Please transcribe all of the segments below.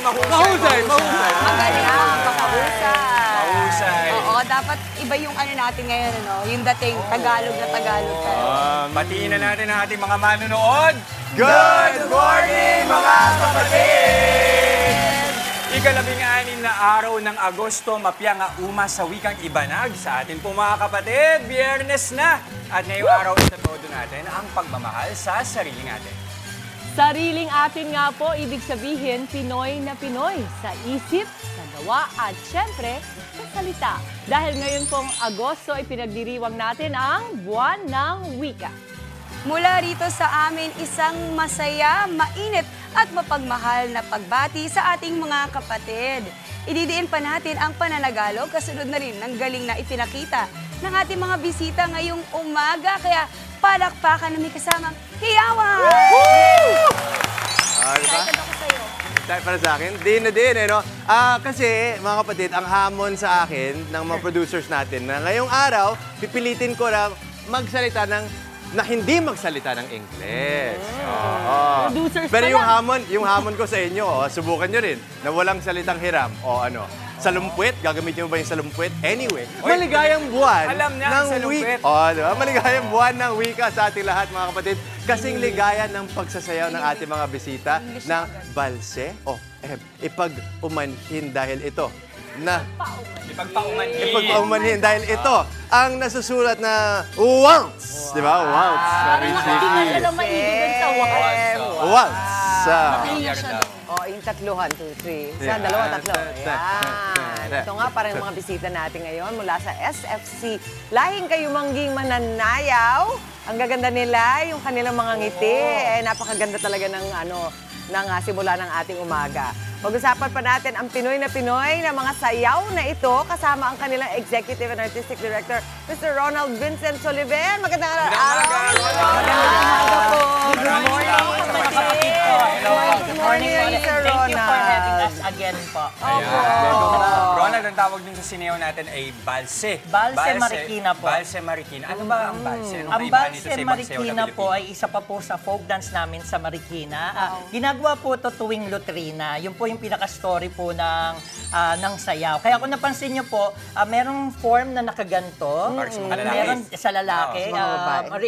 Mahusay. Magaling, makahusay. Mahusay. Oo, dapat iba yung ano natin ngayon, ano? Yung dating Tagalog na Tagalog tayo. Batiin na natin ang ating mga manunood. Good morning, mga kapatid! Ika-16 na araw ng Agosto, mapya nga uma sa wikang ibanag sa atin po mga kapatid. Biyernes na! At ngayong araw, itatodo natin ang pagmamahal sa sarili natin. Sariling atin nga po, ibig sabihin, Pinoy na Pinoy. Sa isip, sa gawa, at syempre, sa salita. Dahil ngayon pong Agosto ay pinagdiriwang natin ang Buwan ng Wika. Mula rito sa amin, isang masaya, mainit at mapagmahal na pagbati sa ating mga kapatid. Ididiin pa natin ang pananagalog kasunod na rin ng galing na ipinakita ng ating mga bisita ngayong umaga. Kaya palakpakan na may kasamang hiyawan! Diba? Excited ako sa'yo. Dahil para sa akin, din na din, no? Kasi, mga kapatid, ang hamon sa akin ng mga producers natin na ngayong araw, pipilitin ko na magsalita na hindi magsalita ng English. Oo. Producers Pero pa yung hamon ko sa inyo, subukan nyo rin, na walang salitang hiram. O ano, salumpwet, gagamitin mo ba yung salumpwet? Anyway, maligayang buwan Alam niya ang salumpwet. Diba? Maligayang buwan ng wika sa ating lahat, mga kapatid. Kasing ligaya ng pagsasayaw ng ating mga bisita ng balse o ipag-umanhin dahil ito na ipagpaumanhin dahil ito ang nasusulat na waltz, di ba? Waltz. Alam maibigan sa waltz. Waltz. Yung tatluhan, 2, 3. Sa dalawa, tatlo. Yan. Ito nga, parang mga bisita natin ngayon mula sa SFC. Lahing kayo mangging mananayaw. Ang gaganda nila, yung kanilang mga ngiti. Napakaganda talaga ng simula ng ating umaga. Pag-usapan pa natin ang Pinoy na mga sayaw na ito kasama ang kanilang Executive and Artistic Director, Mr. Ronald Vincent Soliven. Magandang araw! Magandang umaga po! Good morning, kapatid! Good morning, Mr. Ronald. Thank you for having us again po. Ronald, ang tawag din sa sineo natin ay balse. Balse Marikina po. Balse Marikina. Ano ba ang balse? Ang Balse Marikina po ay isa pa po sa folk dance namin sa Marikina. Ginagawa po ito tuwing Lutrina. Yun po yung pinaka-story po ng sayaw. Kaya kung napansin nyo po, merong form na nakaganto. At meron sa lalaki.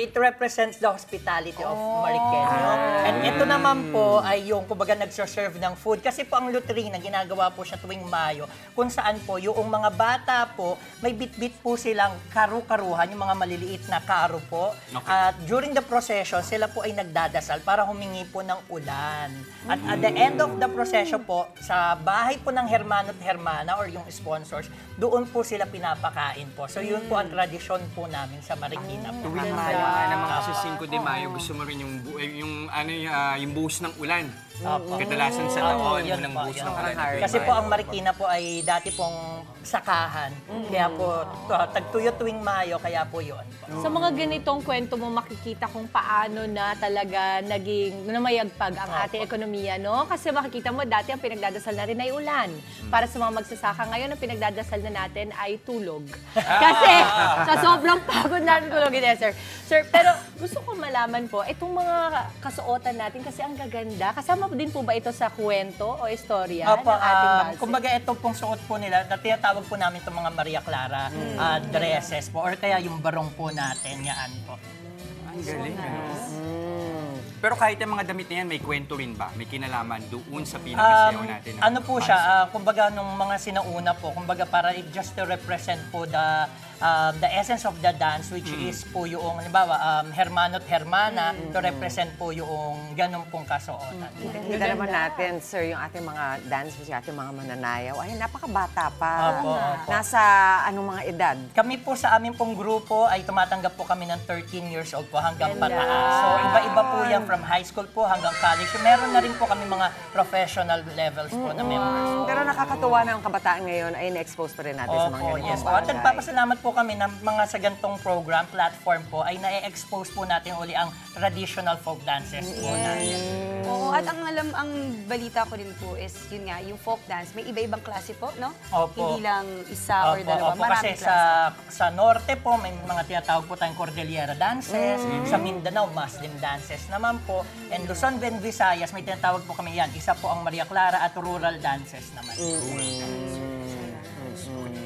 It represents the hospitality of Mariqueño. And ito naman po ay yung kumbaga nagserve ng food. Kasi po ang Lutrina, ginagawa po siya tuwing Mayo. Kung saan po, yung mga bata po, may bit-bit po silang karu-karuhan, yung mga maliliit na karo po. At during the procession, sila po ay nagdadasal para humingi po ng ulan. At at the end of the procession po, sa bahay po ng Hermano at Hermana or yung sponsors, doon po sila pinapakain po. So yun po ang tradisyon po namin sa Marikina po. Tuwing naman kasi 5 de Mayo, gusto mo rin yung buhos ng ulan. Kadalasan sa taon, yun ng po, buhos yun. ng ulan. Kasi po ang Marikina po ay dati pong sakahan. Kaya po, tagtuyo tuwing Mayo, kaya po yun po. Sa mga ganitong kwento mo, makikita kung paano na talaga naging namayagpag ang ating ekonomiya, no? Kasi makikita mo, dati ang pinagdadasal natin ay ulan. Para sa mga magsasaka ngayon, ang pinagdadasal na natin ay tulog. Kasi sa sobrang pagod natin tulogin, sir. Sir, pero gusto ko malaman po, itong mga kasuotan natin kasi ang gaganda. Kasama din po ba ito sa kwento o istorya ng ating balse? Kumbaga ito pong suot po nila, tinatawag po namin itong mga Maria Clara dresses po, or kaya yung barong po natin, yan po. Ang galing, Pero kahit yung mga damit na yan, may kwento rin ba? May kinalaman doon sa pinakasayaw natin? Ano po siya, kumbaga nung mga sinauna po, kumbaga para just to represent po the essence of the dance, which is po yung, halimbawa, Hermano at Hermana, to represent po yung ganun pong kasuotan. Kita naman natin, sir, yung ating mga dancers, yung ating mga mananayaw. Ay, napakabata pa. Opo. Nasa anong mga edad? Kami po sa aming pong grupo ay tumatanggap po kami ng 13 years old po hanggang pataas. So iba-iba po yan from high school po hanggang college. Meron na rin po kami mga professional levels po na members. Pero nakakatuwa na ang kabataan ngayon ay na-expose pa rin natin sa mga ganitong yes po. At nagpapasalamat po kami na mga sa gantong program, platform po, ay na-expose po natin uli ang traditional folk dances po natin. Oo, at ang balita ko din po is, yun nga, yung folk dance, may iba-ibang klase po, no? Opo. Hindi lang isa or dalawa, Opo, maraming kasi klase. sa norte po, may mga tinatawag po tayong Cordillera dances. Sa Mindanao, Muslim dances naman po. And Luzon and Visayas, may tinatawag po kami yan. Isa po ang Maria Clara at rural dances naman.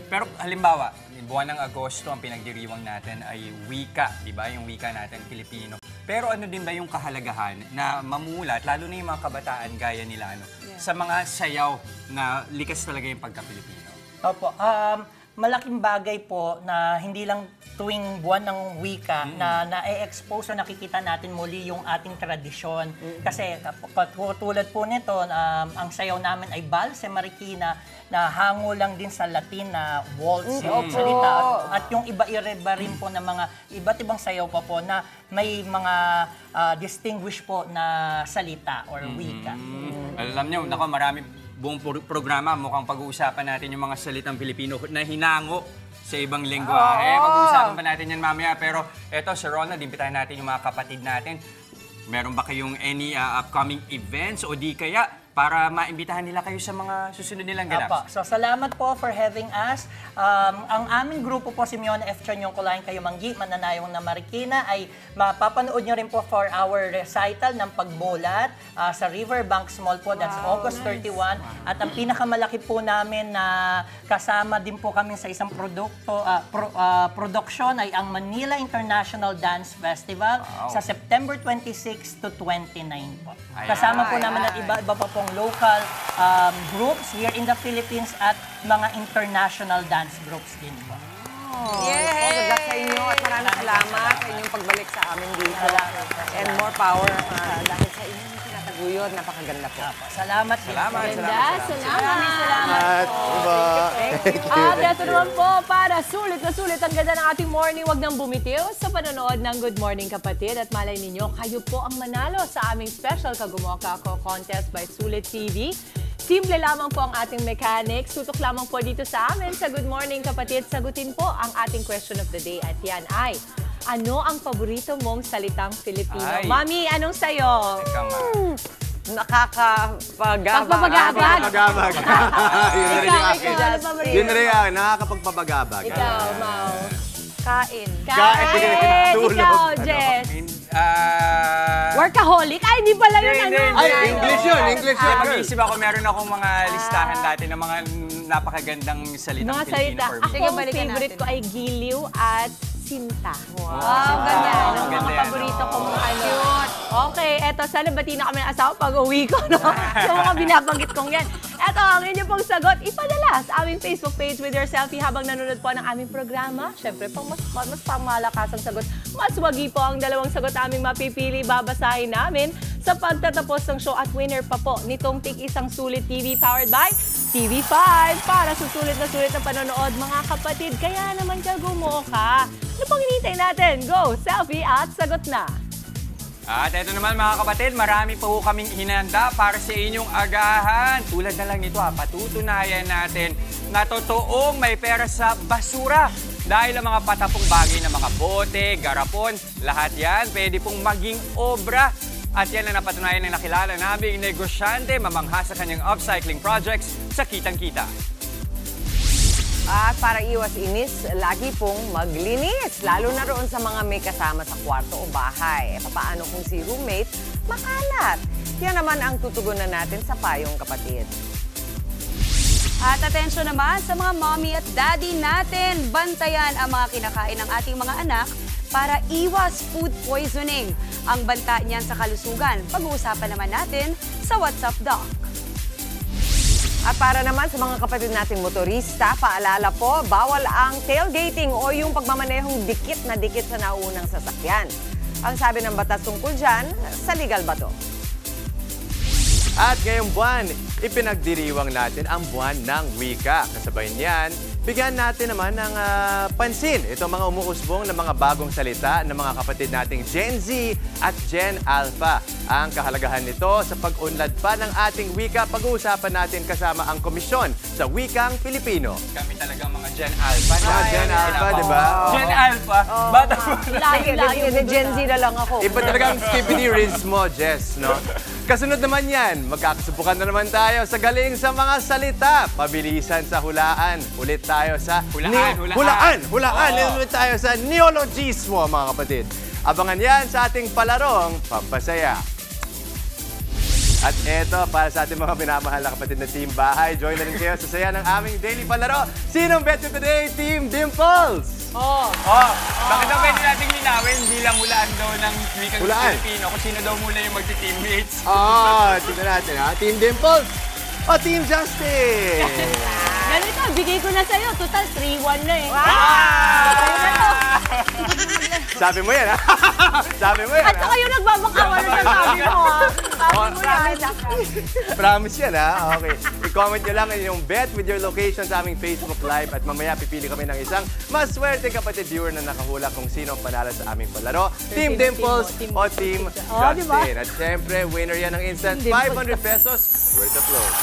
Pero halimbawa, buwan ng Agosto, ang pinagdiriwang natin ay wika, di ba? Yung wika natin, Pilipino. Pero ano din ba yung kahalagahan na mamulat, lalo na yung mga kabataan gaya nila, sa mga sayaw na likas talaga yung pagka-Pilipino? Opo. Malaking bagay po na hindi lang tuwing buwan ng wika na na-expose o nakikita natin muli yung ating tradisyon. Kasi tulad po nito, ang sayaw namin ay Valse Marikina na hango lang din sa Latin na waltz yung salita. At yung iba-iba rin po na mga iba't ibang sayaw pa po na may mga distinguished po na salita or wika. Alam nyo, nako, marami buong programa, mukhang pag-uusapan natin yung mga salitang Pilipino na hinango sa ibang lengguwahe. Pag-uusapan pa natin yan mamaya. Pero eto, Sir Ronald, imbitahan natin yung mga kapatid natin. Meron ba kayong any upcoming events o di kaya para maimbitahan nila kayo sa mga susunod nilang ganap? Apo. So, salamat po for having us. Ang aming grupo po, Simeona F. Chanyong Kulayan Kayo Manggi, Mananayong na Marikina, ay mapapanood nyo rin po for our recital ng pagbulat sa Riverbanks Mall po. That's August 31. At ang pinakamalaki po namin na kasama din po kami sa isang production ay ang Manila International Dance Festival sa September 26 to 29 po. Kasama po namin at iba-iba pa pong local groups here in the Philippines at mga international dance groups din po. Yes! Good luck sa inyo at maraming salamat sa inyong pagbalik sa amin dito. And more power dahil sa inyong tinataguyod. Napakaganda po. Salamat. Salamat. Salamat. At ito naman po, para sulit na sulit ang ganda ng ating morning. Huwag nang bumitiw sa panonood ng Good Morning Kapatid. At malay ninyo, kayo po ang manalo sa aming special Kagumoka Ako Contest by Sulit TV. Simple lamang po ang ating mechanics. Tutok lamang po dito sa amin sa Good Morning Kapatid. Sagutin po ang ating question of the day. At yan ay, ano ang paborito mong salitang Filipino? Ay. Mami, anong sayo? Teka nga. Nakakapagabag. Pagpapagabag. Pagpapagabag. Yun na rin yung akin. Ikaw, ano paborito? Yun na rin yung nakakapagpapagabag. Ikaw, Mau. Kain. Kain! Tulog. Ikaw, Jess. Workaholic? Ay, hindi pala yun. Hindi, Ano? Ay, English yun. English yun. Mag-iisip ako, meron akong mga listahan dati ng mga napakagandang salitang Mga Pilipino salita. for me. Sige, Ako, ang balikan favorite natin. ko ay giliw at sinta. Wow, ganda. Ang Ganda mga yan, paborito no? kong ano. Okay, eto, sana bati na kami ng asawa pag uwi ko, no? Sa mga binabanggit kong yan. Eto, ang inyong pong sagot, ipadala sa aming Facebook page with your selfie habang nanonood po ng aming programa. Siyempre, pang mas pamalakas ang sagot, mas wagi po ang dalawang sagot aming mapipili. Babasahin namin sa pagtatapos ng show at winner pa po nitong tig-isang Sulit TV powered by TV5 para sa sulit na panonood, mga kapatid. Kaya naman kagumo ka. Ano pang hinihintay natin? Go, selfie at sagot na. At ito naman mga kapatid, marami pa po kaming hinanda para sa inyong agahan. Tulad na lang nito, patutunayan natin na totoong may pera sa basura. Dahil ang mga patapong bagay na mga bote, garapon, lahat yan pwede pong maging obra. At yan ang napatunayan ng nakilala naming negosyante mamangha sa kanyang upcycling projects sa kitang-kita. At para iwas inis, lagi pong maglinis. Lalo na roon sa mga may kasama sa kwarto o bahay. Paano kung si roommate makalat? Yan naman ang tutugunan natin sa Payong Kapatid. At atensyon naman sa mga mommy at daddy natin. Bantayan ang mga kinakain ng ating mga anak para iwas food poisoning. Ang banta niyan sa kalusugan. Pag-uusapan naman natin sa WhatsApp Doc. At para naman sa mga kapatid nating motorista, paalala po, bawal ang tailgating o yung pagmamanehong dikit na dikit sa naunang sasakyan. Ang sabi ng batas tungkol dyan, sa legal ba to? At ngayong buwan, ipinagdiriwang natin ang buwan ng wika. Kasabay niyan, bigyan natin naman ng pansin itong mga umuusbong ng mga bagong salita ng mga kapatid nating Gen Z at Gen Alpha. Ang kahalagahan nito sa pag-unlad pa ng ating wika, pag-uusapan natin kasama ang Komisyon sa Wikang Pilipino. Kami talagang mga Gen Alpha. Mga Gen Alpha, di ba? Gen Alpha? Bata mo. Sige, Gen Z na lang ako. Iba talagang Skibidi Riz mo, Jess, no? Kasunod naman yan, magkakasubukan na naman tayo sa galing sa mga salita. Pabilisan sa hulaan. Ulit tayo sa... Hulaan. Ulit tayo sa neologismo, mga kapatid. Abangan yan sa ating palarong Pampasaya. At eto, para sa ating mga pinamahal na kapatid na Team Bahay, join na rin kayo sa saya ng aming daily palaro. Sinong bet nyo today? Team Dimples! Bakit daw pwede natin linawin bilang hulaan daw ng wikang Pilipino kung sino daw muna yung magti-teammates? Tignan natin ha. Team Dimples o Team Justin? Ganito, bigay ko na sa'yo. Total, 3-1 na eh. Sabi mo yan ha? Sabi mo yan At saka yung nagbabakawan na sabi mo ha. Sabi mo yan. Promise yan ha? Okay. I-comment nyo lang yung bet with your location sa aming Facebook Live at mamaya pipili kami ng isang maswerte kapatid viewer na nakahula kung sino ang panalo sa aming palaro. Team Dimples o Team Justin. At syempre, winner yan ng instant 500 pesos worth of load.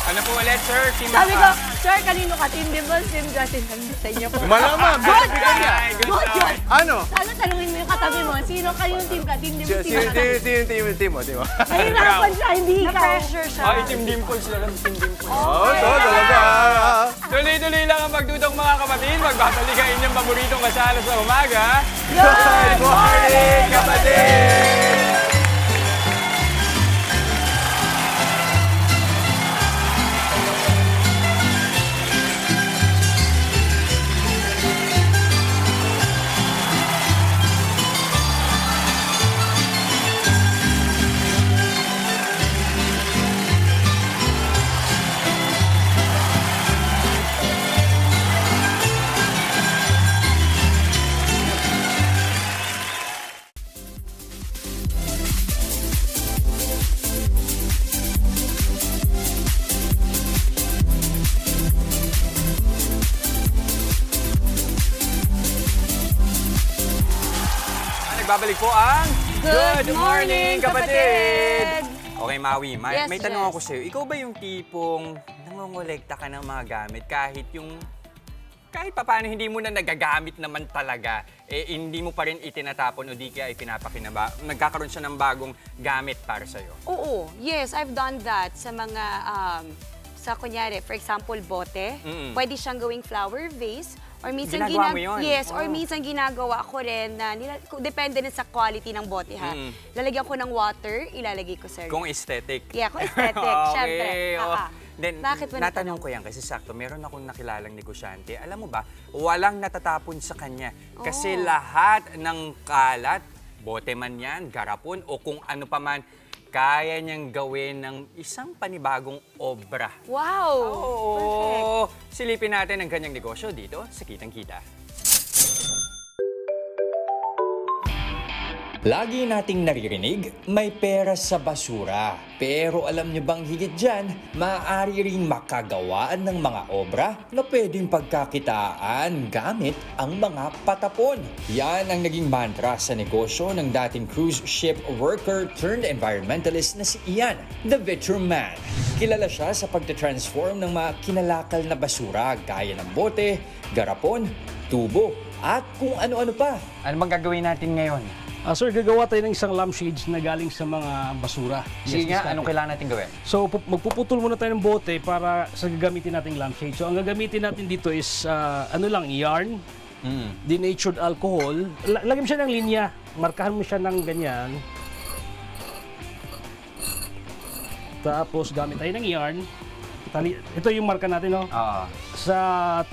Ano po ulit, sir? Team Sabi ko, sir, kanino ka? Team Dimples, Team Justin. Sabi sa inyo po. Malamang! Good Bigyan niya. Good job. Ano? Sana tanungin mo yung katabi mo. Sino kayong team ka? Team Dimples, team ka? Team mo. Nahirapan siya, hindi ikaw. Na-pressure siya. Team Dimples na lang, Team Dimples. Talaga. Tuloy-tuloy lang ang magdudong mga kapatid. Magbabalik ang inyong paboritong kasala sa umaga. Good morning, kapatid! Nagbabalik po ang Good morning, kapatid! Okay, Maui, Yes, may tanong yes. ako sa'yo. Ikaw ba yung tipong nangongolekta ka ng mga gamit kahit papaano hindi mo na nagagamit naman talaga, hindi mo pa rin itinatapon o di kaya nagkakaroon siya ng bagong gamit para sa'yo? Oo, yes, I've done that sa mga, sa kunyari, for example, bote. Pwede siyang gawing flower vase. Or minsan Ginagawa mo yun? Yes, or minsan ginagawa ko rin na, depende rin sa quality ng bote ha. Lalagyan ko ng water, ilalagay ko sa Kung aesthetic. Yeah, kung aesthetic, syempre. Then, Bakit mo natanong ko yan kasi sakto, meron akong nakilalang negosyante. Alam mo ba, walang natatapon sa kanya. Kasi lahat ng kalat, bote man yan, garapon, o kung ano pa man, kaya niyang gawin ng isang panibagong obra. Wow! Perfect. Oo! Silipin natin ang kanyang negosyo dito sa Kitang Kita. Lagi nating naririnig, may pera sa basura. Pero alam niyo bang higit dyan, maaari ring makagawaan ng mga obra na pwedeng pagkakitaan gamit ang mga patapon. Yan ang naging mantra sa negosyo ng dating cruise ship worker turned environmentalist na si Ian, the Vitrum Man. Kilala siya sa pagte-transform ng mga kinalakal na basura gaya ng bote, garapon, tubo, at kung ano-ano pa. Ano bang gagawin natin ngayon? Sir, gagawa tayo ng isang lampshades na galing sa mga basura. Sige nga, anong kailangan natin gawin? So, magpuputol muna tayo ng bote para sa gagamitin nating lampshade. So, ang gagamitin natin dito is, yarn, denatured alcohol. Lagyan mo siya ng linya, markahan mo siya ng ganyan. Tapos, gamit tayo ng yarn. Ito yung marka natin, no? Sa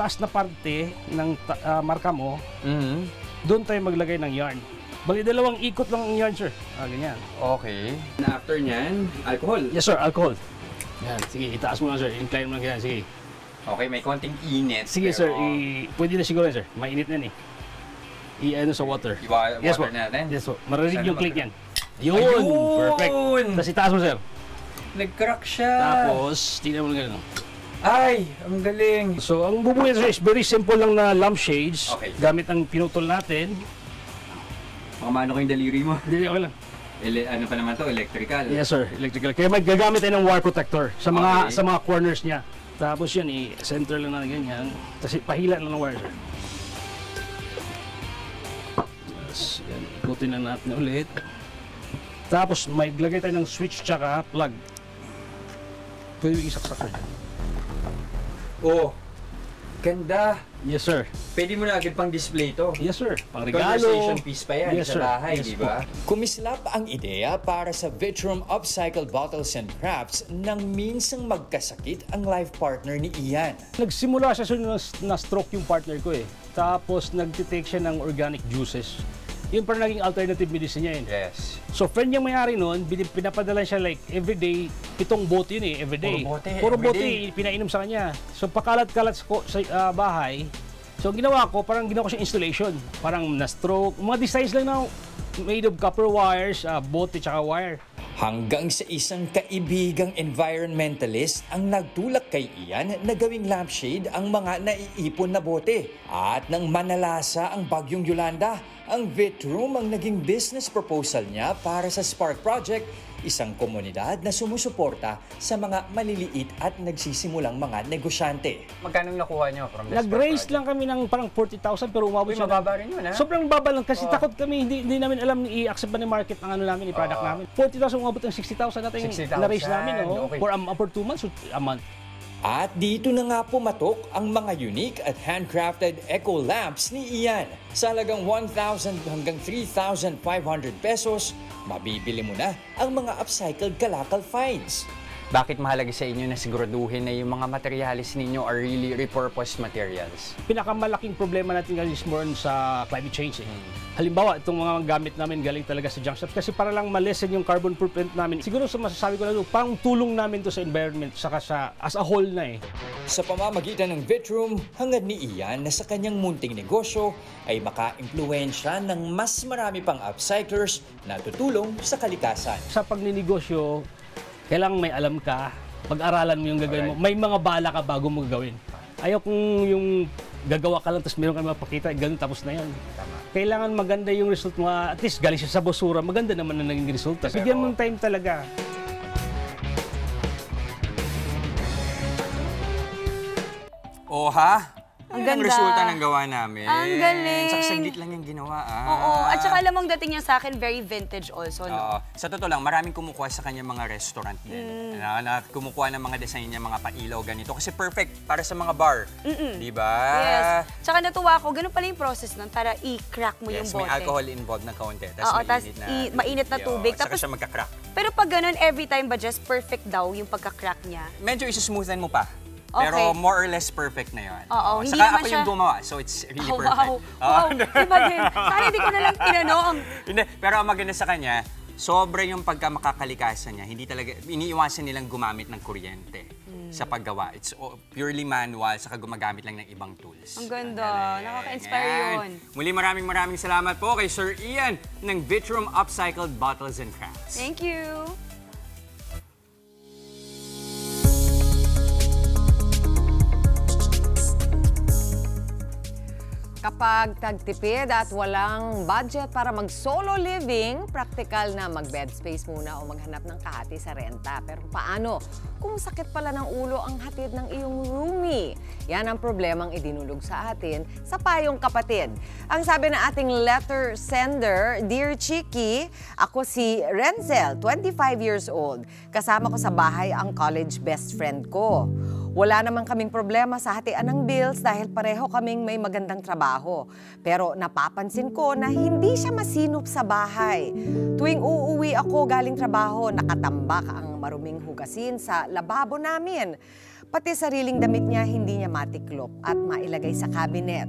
taas na parte ng marka mo, doon tayo maglagay ng yarn. Bali, dalawang ikot lang ang yarn, sir. Ganyan. Okay. And after nyan, alcohol. Yes, sir. Alcohol. Yan. Sige, itaas mo lang, sir. Incline mo lang ganyan. Sige. Okay, may konting init. Sige, pero... sir. Pwede na siguro yan, sir. Mainit na yan, eh. I-ano sa water. Yes, water natin? Yes, po. Marinig yung click yan. Yun! Ayun! Perfect. Tapos itaas mo, sir. Nag-crack siya. Tapos, tingnan mo lang ganyan. Ay, ang galing. So, ang bubuhay, sir, is very simple lang na lampshades. Okay. Gamit ang pinutol natin. Makamano ko yung daliri mo. Hindi, okay lang. Ano pa naman to? Electrical? Yes, sir. Electrical. Kaya may gagamit tayo ng wire protector sa mga Okay. sa mga corners niya. Tapos yan, i-center lang na ganyan. Tapos pahila lang ng wire, sir. Tapos yan, ikutin na natin ulit. Tapos may lagay tayo ng switch tsaka plug. Pwede yung isaksak ko dyan. Oh, ganda. Yes, sir. Pwede mo na agad pang display to. Yes, sir. Pang regalo. Conversation piece pa yan Yes, sa sir. bahay, Yes, di ba? Kumislap ang ideya para sa Vitrum Upcycled Bottles and Crafts nang minsang magkasakit ang life partner ni Ian. Nagsimula siya na-stroke yung partner ko eh. Tapos nagtitake siya ng organic juices. Yun parang naging alternative medicine niya yun. Yes. So friend niyang may-ari nun, pinapadala siya like everyday, 7 bote yun eh, everyday. Puro Puro bote, bote, pinainom sa kanya. So pakalat-kalat sa bahay. So ginawa ko, parang ginawa ko siya installation. Parang na-stroke, mga designs lang na made of copper wires, bote tsaka wire. Hanggang sa isang kaibigang environmentalist ang nagtulak kay Ian na gawing lampshade ang mga naiipon na bote. At nang manalasa ang bagyong Yolanda, ang Vitrum ang naging business proposal niya para sa Spark Project, isang komunidad na sumusuporta sa mga maliliit at nagsisimulang mga negosyante. Magkano nakuha niyo from this Nag-raise project? lang kami ng parang 40,000 pero umabot Uy, siya. mababa rin yun, ha? Sobrang baba lang kasi takot kami, hindi namin alam i-accept ba ni market ang ano namin, i-product namin. 40,000 umabot ng 60,000 natin 60,000, na-raise namin. okay. For 2 months, a month. At dito na nga pumatok ang mga unique at handcrafted eco lamps ni Ian. Sa halagang 1,000 hanggang 3,500 pesos, mabibili mo na ang mga upcycled kalakal finds. Bakit mahalaga sa inyo na siguraduhin na yung mga materials ninyo are really repurposed materials? Pinakamalaking problema natin ngayon is more on sa climate change. Halimbawa, itong mga gamit namin galing talaga sa junk shop kasi para lang ma-lessen yung carbon footprint namin. Siguro sa masasabi ko lang, parang tulong namin to sa environment saka sa as a whole na eh. Sa pamamagitan ng Vitrum, hangad ni Ian na sa kanyang munting negosyo ay maka-impluwensya ng mas marami pang upcyclers na tutulong sa kalikasan. Sa pagninegosyo, kailangan may alam ka, pag-aralan mo yung gagawin mo. May mga bala ka bago mo gagawin. Ayaw kung yung gagawa ka lang tapos meron ka mapakita, ganun tapos na yan. Kailangan maganda yung result mo. At least galing siya sa basura, maganda naman na naging resulta. Bigyan mo ng time talaga. Oh, ha? Ang Ang ganda. resulta ng gawa namin. Ang galing. Sa saglit lang yung ginawa, Oo, at saka alam mong dating niya sa akin, very vintage also, no? Oo. Sa totoo lang, maraming kumukuha sa kanya mga restaurant din. Na kumukuha ng mga design niya, mga pailaw, ganito. Kasi perfect para sa mga bar. Di ba? Yes. Tsaka natuwa ako, ganun pala yung process nun para i-crack mo yung Yes, bote. may alcohol involved na kaunti. Oo, tas mainit na mainit na tubig. Saka Tapos- siya magka-crack. Pero pag ganun, every time ba just perfect daw yung pagka-crack niya? Medyo isusmoothan mo pa. Okay. Pero more or less perfect na yun. Oo, hindi Saka naman ako siya- yung gumawa, so it's really Oh, perfect. wow. Wow. Iba din. Sana hindi ko na lang tinanong. Hindi, pero ang maganda sa kanya, sobra yung pagka makakalikasan niya. Hindi talaga, iniiwasan nilang gumamit ng kuryente sa paggawa. It's purely manual, saka gumagamit lang ng ibang tools. Ang ganda. Galing. Nakaka-inspire Ayan. yun. Muli maraming salamat po kay Sir Ian ng Vitrum Upcycled Bottles and Crafts. Thank you. Kapag tagtipid at walang budget para mag-solo living, practical na mag-bed space muna o maghanap ng kahati sa renta. Pero paano kung sakit pala ng ulo ang hatid ng iyong roomie? Yan ang problemang idinulog sa atin sa Payong Kapatid. Ang sabi ng ating letter sender, Dear Chiki, ako si Renzel, 25 years old. Kasama ko sa bahay ang college best friend ko. Wala naman kaming problema sa hatian ng bills dahil pareho kaming may magandang trabaho. Pero napapansin ko na hindi siya masinop sa bahay. Tuwing uuwi ako galing trabaho, nakatambak ang maruming hugasin sa lababo namin. Pati sariling damit niya hindi niya matiklop at mailagay sa cabinet.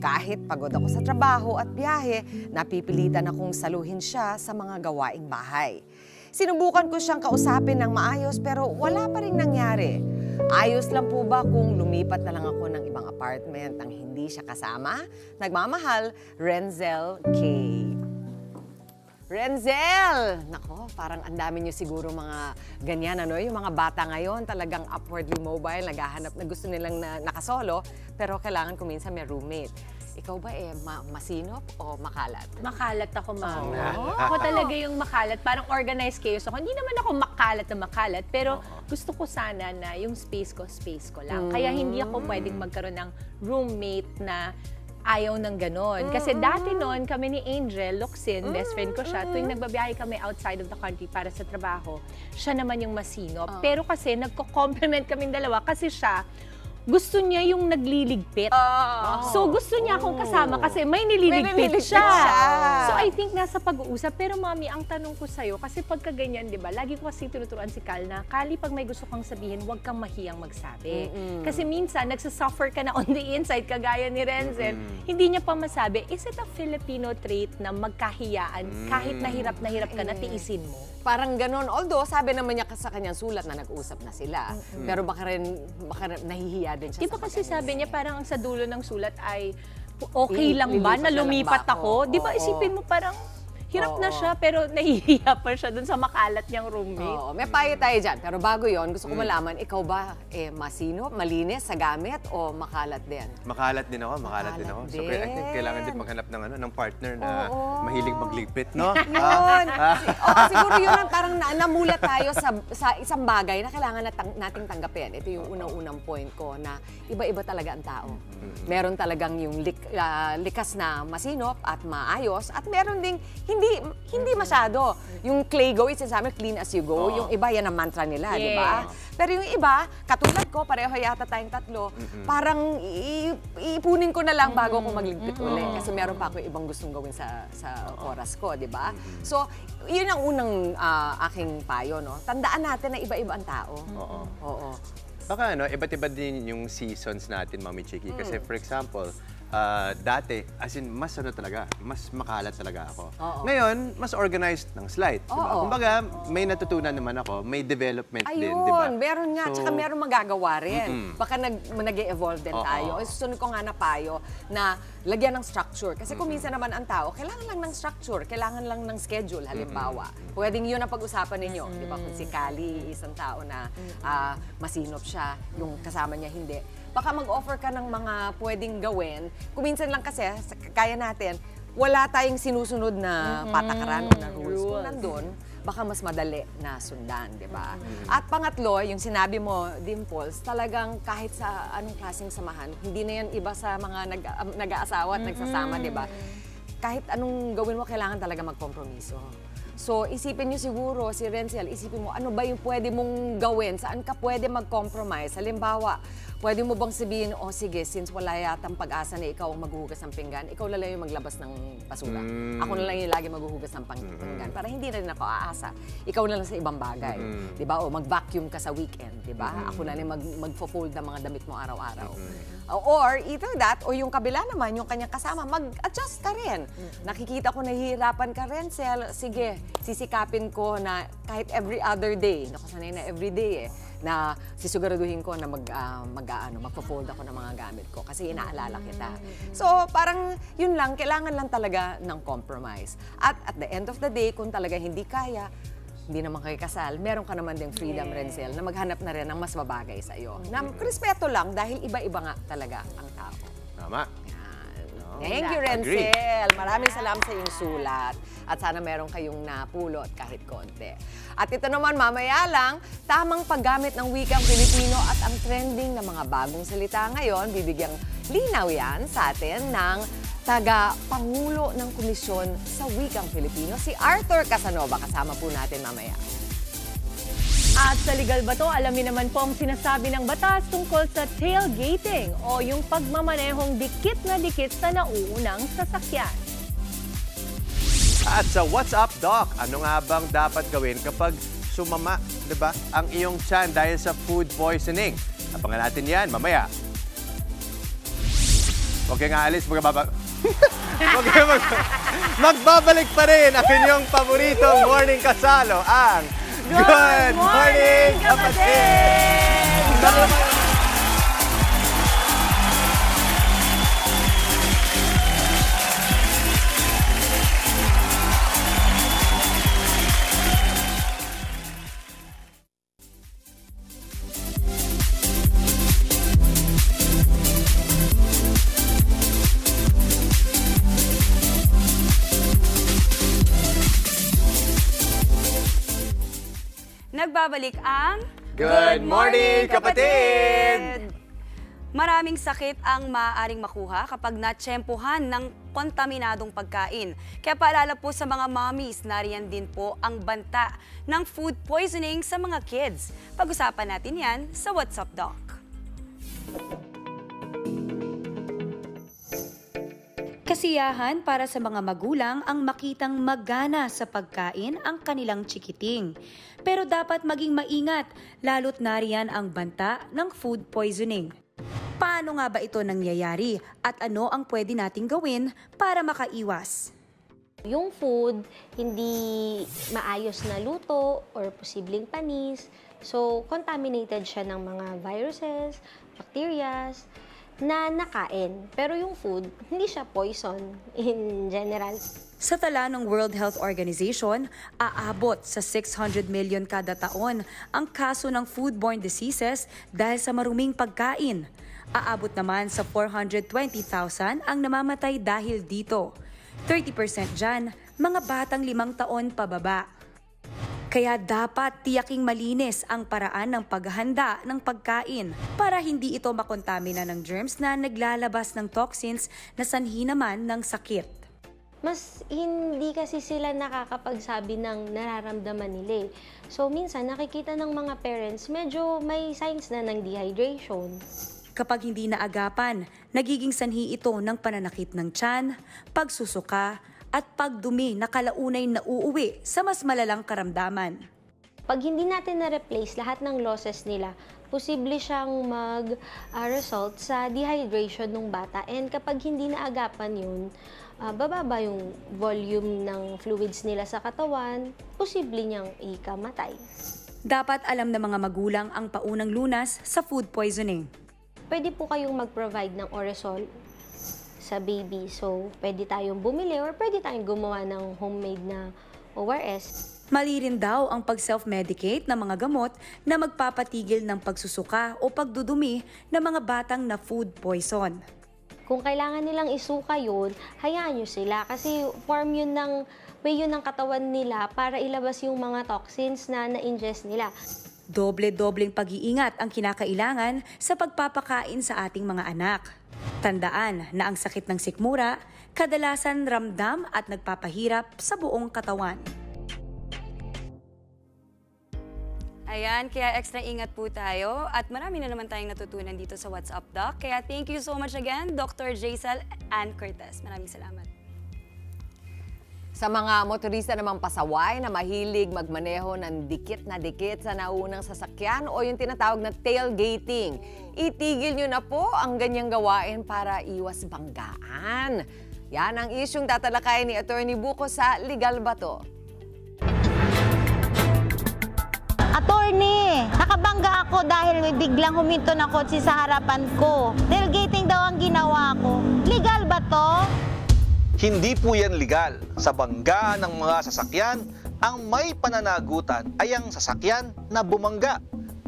Kahit pagod ako sa trabaho at biyahe, napipilitan akong saluhin siya sa mga gawaing bahay. Sinubukan ko siyang kausapin ng maayos pero wala pa rin nangyari. Ayos lang po ba kung lumipat na lang ako ng ibang apartment nang hindi siya kasama? Nagmamahal, Renzel K. Renzel! Nako, parang ang dami niyo siguro mga ganyan, ano? Yung mga bata ngayon talagang upwardly mobile, naghahanap na gusto nilang nakasolo, pero kailangan ko minsan may roommate. Ikaw ba masinop o makalat? Makalat ako, mama. Ako talaga yung makalat. Parang organized chaos ako. Hindi naman ako makalat na makalat, pero gusto ko sana na yung space ko lang. Kaya hindi ako pwedeng magkaroon ng roommate na ayaw ng ganon. Kasi dati noon, kami ni Angel Locsin, best friend ko siya, tuwing nagbabiyahe kami outside of the country para sa trabaho, siya naman yung masinop. Pero kasi nagko-compliment kaming dalawa kasi siya, gusto niya yung nagliligpit. So, gusto niya akong kasama kasi may nililigpit siya. So, I think nasa pag-uusap. Pero, Mami, ang tanong ko sa'yo, kasi pagka ganyan, di ba, lagi ko kasi tinuturuan si Cal na, Kali, pag may gusto kang sabihin, huwag kang mahiyang magsabi. Kasi minsan, nagsasuffer ka na on the inside, kagaya ni Renzel, hindi niya pa masabi, is it a Filipino trait na magkahiyaan, kahit na hirap ka na, tiisin mo? Parang ganon. Although, sabi naman niya sa kanyang sulat na nag-uusap na sila. Pero baka nahihiya din siya. Di ba kasi sabi niya parang ang sa dulo ng sulat ay okay lang ba na lumipat ako? Di ba isipin mo parang hirap na siya pero nahihiya pa siya dun sa makalat niyang roommate. Oo, may payo tayo dyan. Pero bago yon, gusto ko malaman, ikaw ba masino, malinis sa gamit o makalat din? Makalat din ako. So, I think kailangan din maghanap ng partner na mahilig magligpit, no? Yun. Siguro yun ang parang namulat tayo sa isang bagay na kailangan nating tanggapin. Ito yung unang-unang point ko na iba-iba talaga ang tao. Meron talagang yung likas na masinop at maayos at meron ding hindi masyado. Yung clay go, it's sabi, clean as you go. Yung iba, yan ang mantra nila, di ba? Pero yung iba, katulad ko, pareho yata tayong tatlo, parang iipunin ko na lang bago ako magligpit ulit. Kasi meron pa ako ibang gustong gawin sa oras ko, di ba? So, yun ang unang aking payo, no? Tandaan natin na iba-iba ang tao. Oo. Baka iba't iba din yung seasons natin, Mami Chiki. Kasi for example, dati, as in, mas makalat talaga ako. Ngayon, mas organized ng slide. Diba? Kumbaga, may natutunan naman ako, may development din, di ba? Ayun, meron nga. Tsaka meron magagawa rin. Baka nag-e-evolve din tayo. Susunod ko nga na payo na lagyan ng structure. Kasi kung minsan naman ang tao, kailangan lang ng structure, kailangan lang ng schedule, halimbawa. Pwedeng yun ang pag-usapan ninyo. Di ba? Kung si Kali, isang tao na masinop siya, yung kasama niya hindi. Baka mag-offer ka ng mga pwedeng gawin. Kung minsan lang kasi, kaya natin, wala tayong sinusunod na patakaran o na rules. Kung nandun, baka mas madali na sundan, di ba? At pangatlo, yung sinabi mo, Dimples, talagang kahit sa anong klaseng samahan, hindi na yan iba sa mga nag-aasawa at nagsasama, di ba? Kahit anong gawin mo, kailangan talaga magkompromiso. So, isipin nyo siguro, si Renzel, isipin mo, ano ba yung pwede mong gawin? Saan ka pwede mag-compromise? Halimbawa, pwede mo bang sabihin, sige, since wala yatang pag-asa na ikaw ang maghuhugas ng pinggan, ikaw na lang yung maglabas ng basura. Ako na lang yung lagi maghuhugas ng pinggan. Para hindi rin ako aasa. Ikaw na lang sa ibang bagay. Diba? O mag-vacuum ka sa weekend. Diba? Ako na lang mag-fold ng mga damit mo araw-araw. Or either that, o yung kabila naman, yung kanyang kasama, mag-adjust ka rin. Nakikita ko nahihirapan ka, Renzel, sige, sisikapin ko na kahit every other day, sanay na every day na sisiguraduhin ko na magpo-fold ako ng mga gamit ko kasi inaalala kita. So, parang yun lang, kailangan lang talaga ng compromise. At the end of the day, kung talaga hindi kaya, hindi naman kayo kasal, meron ka naman ding freedom, Renzel, na maghanap na rin ng mas mabagay sa iyo. Na respeto lang dahil iba-iba nga talaga ang tao. Tama. Thank you, Renzel. Maraming salamat sa iyong sulat. At sana meron kayong napulot kahit konti. At ito naman, mamaya lang, tamang paggamit ng wikang Pilipino at ang trending na mga bagong salita ngayon, bibigyang linaw yan sa atin ng taga-pangulo ng Komisyon sa Wikang Pilipino, si Arthur Casanova. Kasama po natin mamaya. At sa legal ba to, alamin naman po ang sinasabi ng batas tungkol sa tailgating o yung pagmamanehong dikit na dikit sa nauunang sasakyan. At sa What's Up, Doc, ano nga bang dapat gawin kapag sumama, di ba, ang iyong tiyan dahil sa food poisoning? Abangan natin yan mamaya. Huwag kayong aalis, magbabalik pa rin ang inyong paboritong morning kasalo, ang Good Morning Kapatid! Nagbabalik ang Good Morning, Kapatid! Maraming sakit ang maaaring makuha kapag natsyempohan ng kontaminadong pagkain. Kaya paalala po sa mga mommies, nariyan din po ang banta ng food poisoning sa mga kids. Pag-usapan natin yan sa What's Up, Doc. Kasiyahan para sa mga magulang ang makitang magana sa pagkain ang kanilang chikiting. Pero dapat maging maingat, lalo't nariyan ang banta ng food poisoning. Paano nga ba ito nangyayari at ano ang pwede nating gawin para makaiwas? Yung food, hindi maayos na luto or posibleng panis. So, contaminated siya ng mga viruses, bacteria na nakain. Pero yung food, hindi siya poison in general. Sa tala ng World Health Organization, aabot sa 600 million kada taon ang kaso ng foodborne diseases dahil sa maruming pagkain. Aabot naman sa 420,000 ang namamatay dahil dito. 30% dyan, mga batang 5 taon pababa. Kaya dapat tiyaking malinis ang paraan ng paghahanda ng pagkain para hindi ito makontamina ng germs na naglalabas ng toxins na sanhi naman ng sakit. Mas hindi kasi sila nakakapagsabi ng nararamdaman nila. So minsan nakikita ng mga parents medyo may signs na ng dehydration. Kapag hindi naagapan, nagiging sanhi ito ng pananakit ng tiyan, pagsusuka, at pagdumi na kalaunay nauuwi sa mas malalang karamdaman. Pag hindi natin na-replace lahat ng losses nila, posible siyang mag-result sa dehydration ng bata. And kapag hindi naagapan yun, bababa yung volume ng fluids nila sa katawan, posible niyang ikamatay. Dapat alam ng mga magulang ang paunang lunas sa food poisoning. Pwede po kayong mag-provide ng Oresol sa baby. So, pwede tayong bumili or pwede tayong gumawa ng homemade na ORS. Mali rin daw ang pag-self-medicate ng mga gamot na magpapatigil ng pagsusuka o pagdudumi ng mga batang na food poison. Kung kailangan nilang isuka yun, hayaan nyo sila kasi form yun way yun ng katawan nila para ilabas yung mga toxins na na-ingest nila. Doble-dobleng pag-iingat ang kinakailangan sa pagpapakain sa ating mga anak. Tandaan na ang sakit ng sikmura, kadalasan ramdam at nagpapahirap sa buong katawan. Ayan, kaya extra ingat po tayo at marami na naman tayong natutunan dito sa What's Up, Doc. Kaya thank you so much again, Dr. Jaisal Ann Cortez. Maraming salamat. Sa mga motorista namang pasaway na mahilig magmaneho ng dikit na dikit sa naunang sasakyan o yung tinatawag na tailgating, itigil nyo na po ang ganyang gawain para iwas banggaan. Yan ang isyung tatalakayin ni Attorney Buko sa Legal ba to? Attorney, nakabangga ako dahil may biglang huminto na kotse sa harapan ko. Tailgating daw ang ginawa ko. Legal ba to? Hindi po yan legal. Sa banggaan ng mga sasakyan, ang may pananagutan ay ang sasakyan na bumangga.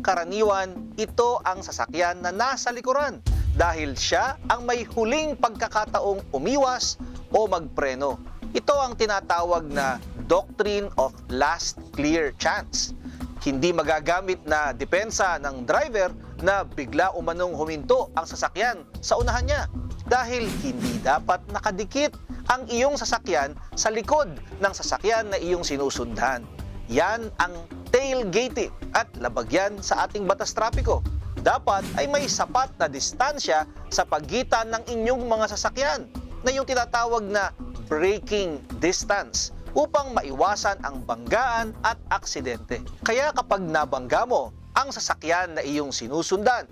Karaniwan, ito ang sasakyan na nasa likuran dahil siya ang may huling pagkakataong umiwas o magpreno. Ito ang tinatawag na doctrine of last clear chance. Hindi magagamit na depensa ng driver na bigla umanong huminto ang sasakyan sa unahan niya dahil hindi dapat nakadikit ang iyong sasakyan sa likod ng sasakyan na iyong sinusundan. Yan ang tailgating at labagyan sa ating batas trapiko. Dapat ay may sapat na distansya sa pagitan ng inyong mga sasakyan na yung tinatawag na braking distance upang maiwasan ang banggaan at aksidente. Kaya kapag nabangga mo ang sasakyan na iyong sinusundan,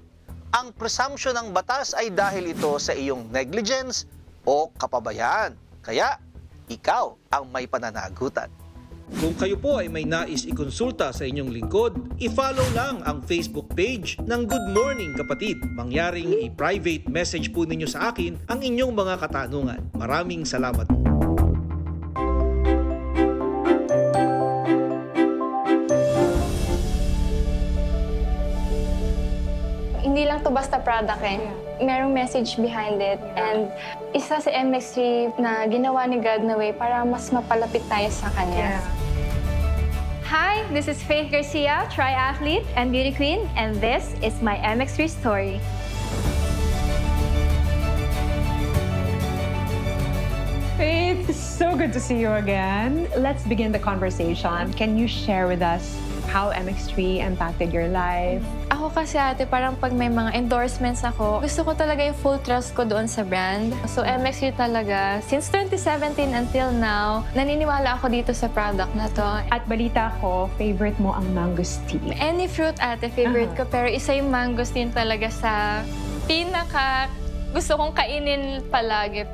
ang presumption ng batas ay dahil ito sa iyong negligence o kapabayaan. Kaya, ikaw ang may pananagutan. Kung kayo po ay may nais ikonsulta sa inyong lingkod, i-follow lang ang Facebook page ng Good Morning Kapatid. Mangyaring i-private message po ninyo sa akin ang inyong mga katanungan. Maraming salamat. Hindi lang to basta product merong message behind it. And isa sa MX3 na ginawa ni God na way para mas mapalapit tayo sa Kanya. Hi, this is Faith Garcia, triathlete and beauty queen, and this is my MX3 story. Faith, so good to see you again. Let's begin the conversation. Can you share with us how MX3 impacted your life? Ako kasi ate, parang pag may mga endorsements ako, gusto ko talaga yung full trust ko doon sa brand. So MX3 talaga, since 2017 until now, naniniwala ako dito sa product na to. At balita ko, favorite mo ang mangosteen. Any fruit ate, favorite ko. Pero isa yung mangosteen talaga sa pinaka gusto kong kainin palagi.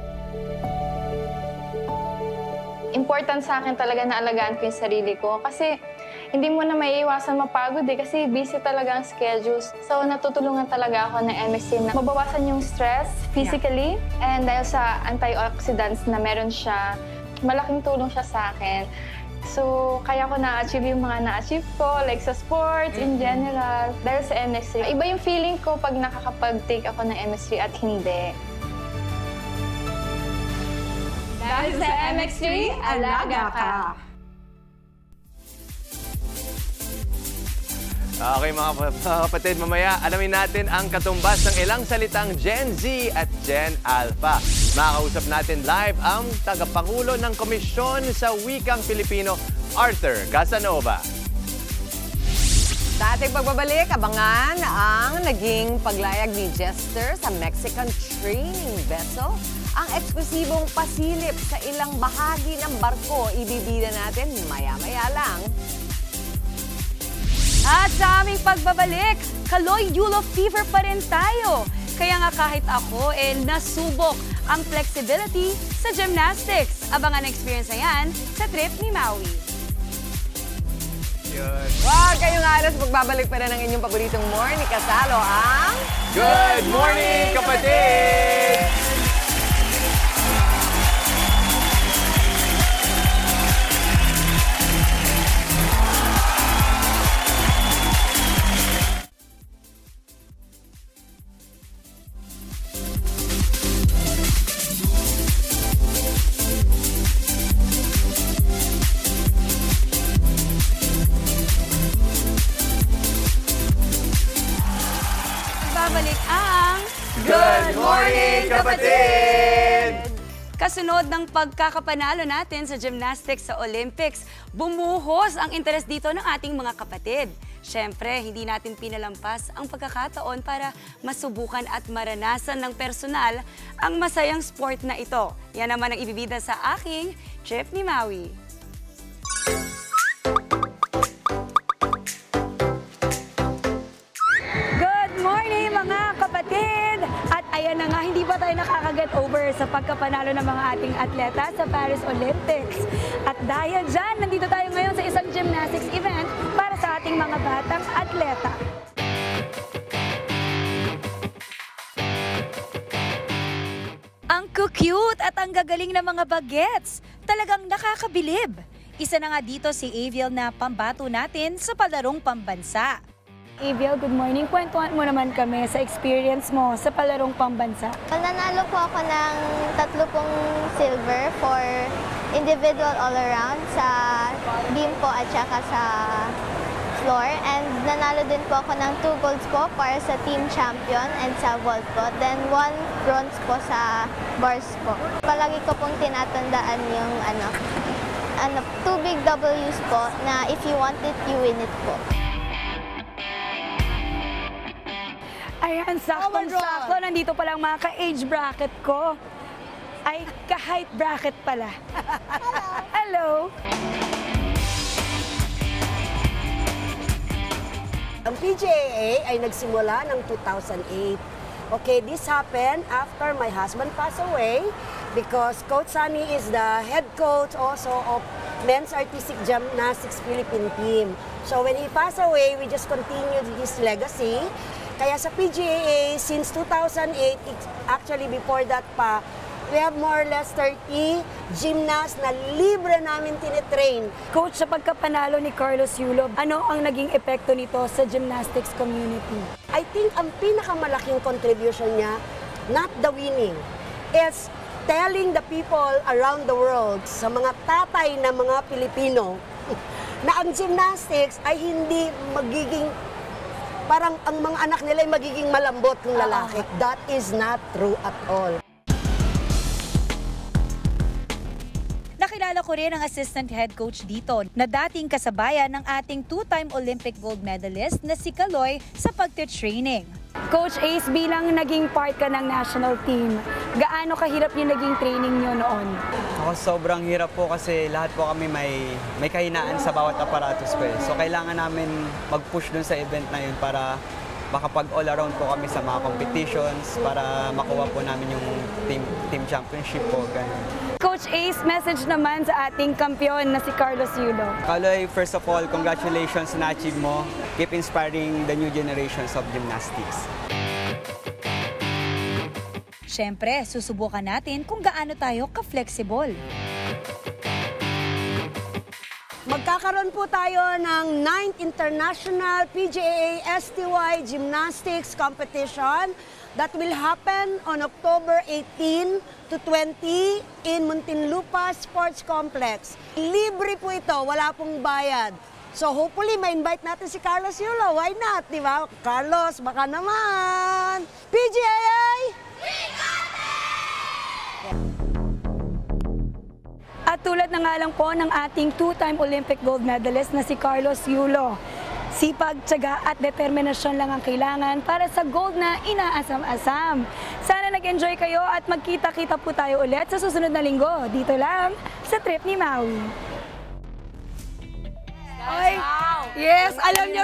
Important sa akin talaga na alagaan ko yung sarili ko kasi hindi mo na maiiwasan mapagod kasi busy talaga ang schedules. So natutulungan talaga ako ng MX3 na mabawasan yung stress physically and dahil sa antioxidants na meron siya, malaking tulong siya sa akin. So kaya ko na-achieve yung mga na-achieve ko like sa sports in general dahil sa MX3. Iba yung feeling ko pag nakakapag-take ako ng MX3 at hindi. Dahil sa MX3, alaga ka! Okay mga kapatid, mamaya alamin natin ang katumbas ng ilang salitang Gen Z at Gen Alpha. Makakausap natin live ang tagapangulo ng Komisyon sa Wikang Pilipino, Arthur Casanova. Sa ating pagbabalik, abangan ang naging paglayag ni Jester sa Mexican training vessel. Ang eksklusibong pasilip sa ilang bahagi ng barko, ibibida natin maya-maya lang. At sa aming pagbabalik, Kaloy Yulo fever pa rin tayo. Kaya nga kahit ako, nasubok ang flexibility sa gymnastics. Abangan ang experience na yan sa trip ni Maui. Wag kayong alas, magbabalik pa rin ang inyong paboritong morning kasalo ang... Good morning, kapatid! Babalik ang Good morning, kapatid! Kasunod ng pagkakapanalo natin sa gymnastics sa Olympics, bumuhos ang interes dito ng ating mga kapatid. Siyempre, hindi natin pinalampas ang pagkakataon para masubukan at maranasan ng personal ang masayang sport na ito. Yan naman ang ibibida sa aking trip ni Maui. Ayan na nga, hindi pa tayo nakaka-get over sa pagkapanalo ng mga ating atleta sa Paris Olympics. At dahil dyan, nandito tayo ngayon sa isang gymnastics event para sa ating mga batang atleta. Ang cute at ang gagaling ng mga bagets. Talagang nakakabilib. Isa na nga dito si Aviel na pambato natin sa palarong pambansa. Aviel, good morning. Kwentuhan mo naman kami sa experience mo sa palarong pambansa. Nanalo po ako ng 3 silver for individual all-around sa beam po at saka sa floor. And nanalo din po ako ng 2 golds po para sa team champion and sa vault po. Then 1 bronze po sa bars po. Palagi ko pong tinatandaan yung 2 big W's po na if you want it, you win it po. Ayan, saktong-sakto. Nandito pala ang mga ka-age bracket ko. Ay, ka-height bracket pala. Hello! Ang PGAA ay nagsimula ng 2008. Okay, this happened after my husband passed away because Coach Sunny is the head coach also of Men's Artistic Gymnastics Philippine team. So when he passed away, we just continued his legacy. Kaya sa PGAA, since 2008, actually before that pa, we have more or less 30 gymnasts na libre namin tinitrain. Coach, sa pagkapanalo ni Carlos Yulo, ano ang naging epekto nito sa gymnastics community? I think ang pinakamalaking contribution niya, not the winning, is telling the people around the world, sa mga tatay na mga Pilipino, na ang gymnastics ay hindi magiging parang ang mga anak nila ay magiging malambot kung lalaki. That is not true at all. Nakilala ko rin ang assistant head coach dito na dating kasabayan ng ating 2-time Olympic gold medalist na si Kaloy sa pagte-training. Coach Ace, bilang naging part ka ng national team, gaano kahirap yung naging training nyo noon? Ako sobrang hirap po kasi lahat po kami may kahinaan sa bawat aparatos ko. So kailangan namin mag-push dun sa event na yun para makapag all around po kami sa mga competitions para makuha po namin yung team championship po. Ganun. Coach Ace, message naman sa ating kampiyon na si Carlos Yulo. Kaloy, first of all, congratulations na achieve mo. Keep inspiring the new generations of gymnastics. Siyempre, susubukan natin kung gaano tayo ka-flexible. Magkakaroon po tayo ng 9th International PGAA STY Gymnastics Competition that will happen on October 18 to 20 in Muntinlupa Sports Complex. Libre po ito, wala pong bayad. So hopefully, ma-invite natin si Carlos Yulo. Why not, di ba? Carlos, baka naman! PGAA! At tulad na nga lang po ng ating 2-time Olympic gold medalist na si Carlos Yulo, sipag, tiyaga at determinasyon lang ang kailangan para sa gold na inaasam-asam. Sana nag-enjoy kayo at magkita-kita po tayo ulit sa susunod na linggo. Dito lang sa Trip ni Maui. Ay, yes, alam niyo,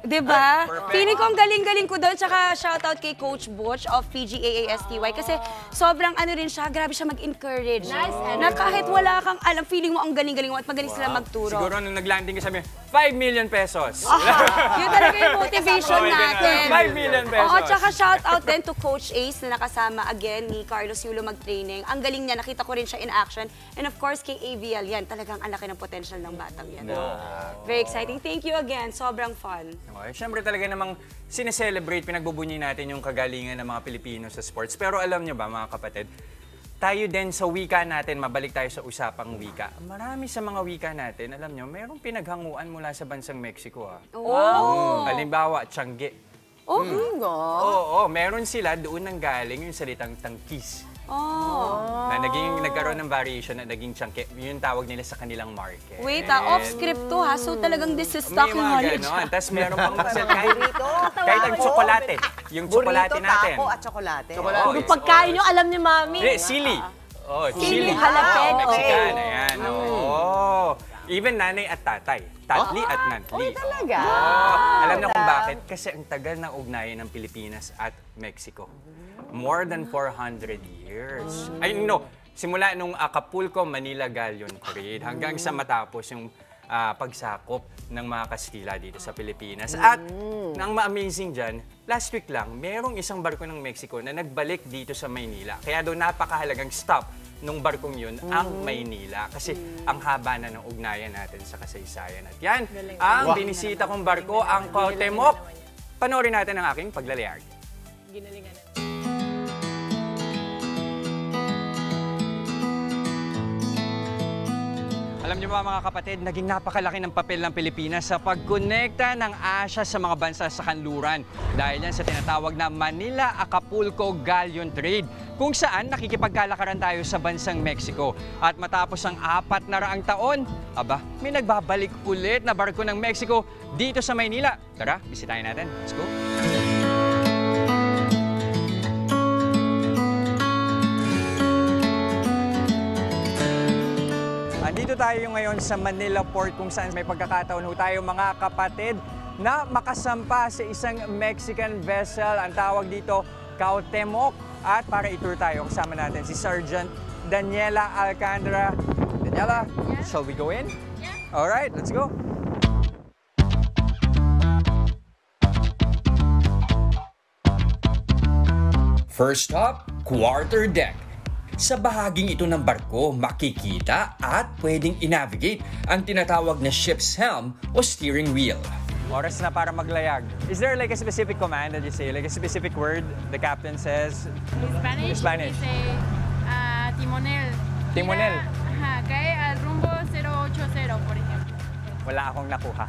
diba? Feeling ko ang galing-galing ko doon, tsaka shoutout kay Coach Butch of PGAA STY kasi sobrang ano rin siya, grabe siya mag-encourage. Nice energy. Na kahit wala kang alam, feeling mo ang galing-galing mo at magaling sila magturo. Siguro nung nag-landing ka sabi, 5 million pesos. Yun talaga yung motivation natin. 5 million pesos. Oo, tsaka shoutout din to Coach Ace na nakasama again ni Carlos Yulo mag-training. Ang galing niya, nakita ko rin siya in action. And of course, kay AVL yan, talagang ang laki ng potential ng batang yan. Very exciting. Thank you again. Sobrang fun. Okay. Siyempre talaga namang sineselebrate, pinagbubunyi natin yung kagalingan ng mga Pilipino sa sports. Pero alam nyo ba, mga kapatid, tayo din sa wika natin, mabalik tayo sa usapang wika. Marami sa mga wika natin, alam nyo, mayroong pinaghanguan mula sa bansang Mexico. Halimbawa, Tiangge. Oo, meron sila doon nang galing yung salitang tangkis. Na nagkaroon ng variation na naging Tiangge. Yun tawag nila sa kanilang market. Wait, off-script to ha. So talagang this is stock knowledge. Tapos meron pang kahit ang tsokolate. Yung tsokolate natin. Taco at tsokolate. Puro pagkain nyo, alam ni Mami. Sili. Sili, jalapeno. Mexican, ayan. Even nanay at tatay. Tatli at nantli. Talaga? Alam na kung bakit? Kasi ang tagal ng ugnayan ng Pilipinas at Mexico. More than 400 years. Simula nung Acapulco, Manila Galleon Trade hanggang sa matapos yung pagsakop ng mga Kastila dito sa Pilipinas. At ang ma-amazing dyan, last week lang, merong isang barko ng Mexico na nagbalik dito sa Maynila. Kaya doon napakahalagang stop nung barkong yun ang Maynila. Kasi ang haba na ng ugnayan natin sa kasaysayan. At yan, ang binisita kong barko, ang Cuauhtemoc. Panoorin natin ang aking paglalayag. Ginalingan natin. Alam niyo ba mga kapatid, naging napakalaki ng papel ng Pilipinas sa pagkonekta ng Asya sa mga bansa sa kanluran dahil yan sa tinatawag na Manila-Acapulco Galleon Trade kung saan nakikipagkalakaran tayo sa bansang Mexico. At matapos ang 400 taon, may nagbabalik ulit na barko ng Mexico dito sa Maynila. Tara, bisitahin natin. Let's go! Dito tayo ngayon sa Manila Port kung saan may pagkakataon tayo mga kapatid na makasampa sa isang Mexican vessel. Ang tawag dito, Cuauhtemoc. At para i-tour tayo, kasama natin si Sergeant Daniela Alcandra. Daniela, shall we go in? Yeah. Alright, let's go. First up, quarter deck. Sa bahaging ito ng barko, makikita at pwedeng i-navigate ang tinatawag na ship's helm o steering wheel. Oras na para maglayag. Is there like a specific command that you say? Like a specific word the captain says? In Spanish, we say timonel. Timonel? Cae al rumbo 080, por ejemplo. Wala akong nakuha.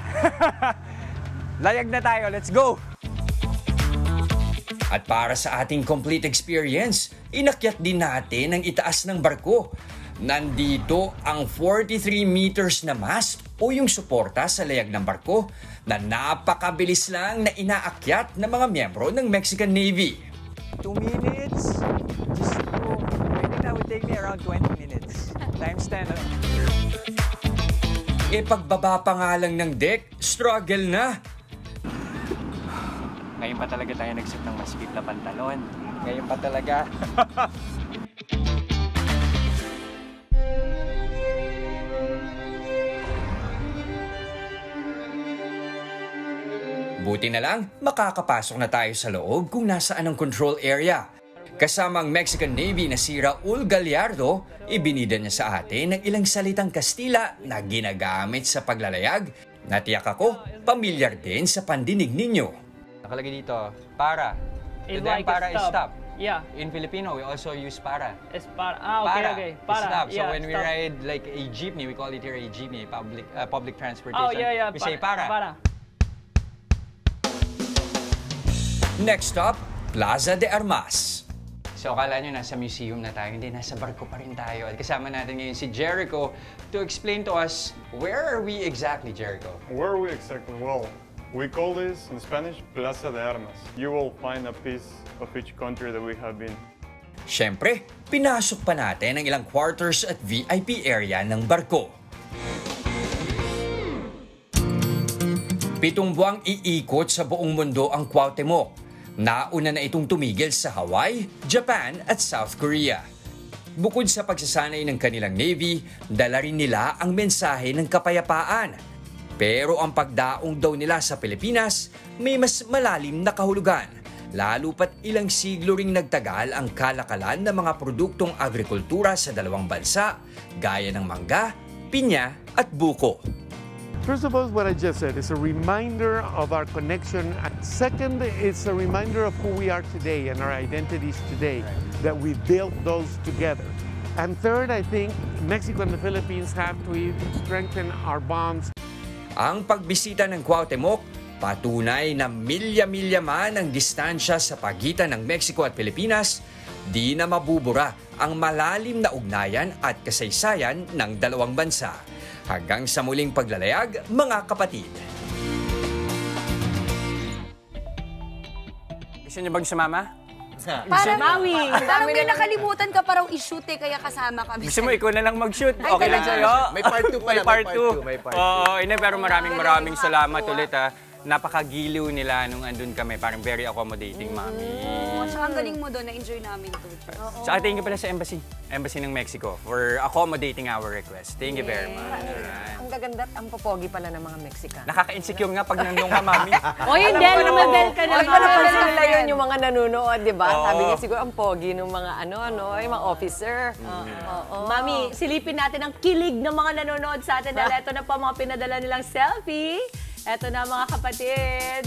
Layag na tayo, let's go! At para sa ating complete experience, inakyat din natin ang itaas ng barko. Nandito ang 43 meters na mast o yung suporta sa layag ng barko na napakabilis lang na inaakyat ng mga miyembro ng Mexican Navy. 2 minutes? Just go. I think that would take me around 20 minutes. Times 10. Pagbaba pa nga lang ng deck, struggle na. Ngayon pa talaga tayo nagsuot ng masikip na pantalon. Ngayon pa talaga. Buti na lang, makakapasok na tayo sa loob kung nasaan ang control area. Kasama ang Mexican Navy na si Raul Gallardo, ibinida niya sa atin ng ilang salitang Kastila na ginagamit sa paglalayag. Natiyak ako, pamilyar din sa pandinig ninyo. Nakalagay dito, para. To them, like para is stop. Yeah. In Filipino, we also use para. Es para. Ah, okay, Para. okay. Is Para. stop. So Yeah, when we stop. ride like a jeepney, we call it here a jeepney, public transportation. Oh, yeah. We say para. Next stop, Plaza de Armas. So akala nyo nasa museum na tayo, hindi, nasa barko pa rin tayo. At kasama natin ngayon si Jericho to explain to us, where are we exactly, Jericho? Where are we exactly? Well, we call this in Spanish Plaza de Armas. You will find a piece of each country that we have been. Siyempre, pinasok pa natin ang ilang quarters at VIP area ng barko. 7 buwang iikot sa buong mundo ang Cuauhtemoc. Nauna na itong tumigil sa Hawaii, Japan at South Korea. Bukod sa pagsasanay ng kanilang Navy, dala rin nila ang mensahe ng kapayapaan. Pero ang pagdaong daw nila sa Pilipinas, may mas malalim na kahulugan. Lalo pat ilang siglo ring nagtagal ang kalakalan ng mga produktong agrikultura sa dalawang bansa, gaya ng mangga, pinya at buko. First of all, what I just said is a reminder of our connection. Second, it's a reminder of who we are today and our identities today, that we built those together. And third, I think Mexico and the Philippines have to strengthen our bonds. Ang pagbisita ng Cuauhtemoc, patunay na milya-milya man ang distansya sa pagitan ng Mexico at Pilipinas, di na mabubura ang malalim na ugnayan at kasaysayan ng dalawang bansa. Hanggang sa muling paglalayag, mga kapatid. Gusto niyo bang sumama? Parang may nakalimutan ka parang i-shoot kaya kasama kami. Gusto mo ikaw na lang mag-shoot? Okay lang sa'yo? May part 2 pa May part 2. May part 2. Oo, pero maraming salamat ulit ha. Napakagiliw nila nung andun kami. Parang very accommodating, mami. Tsaka ang galing mo doon, na-enjoy namin to. Tsaka thank you pala sa Embassy ng Mexico for accommodating our request. Thank you very much. Ang gaganda at ang popogi pala ng mga Mexican. Nakaka-insecure nga pag nandun ka, mami. O yun, Del, model ka naman. Ay, napansin nila yun yung mga nanonood, di ba? Sabi niya siguro ang pogi ng mga yung mga officer. Mami, silipin natin ang kilig ng mga nanonood sa atin dahil ito na po mga pinadala nilang selfie. Ito na mga kapatid.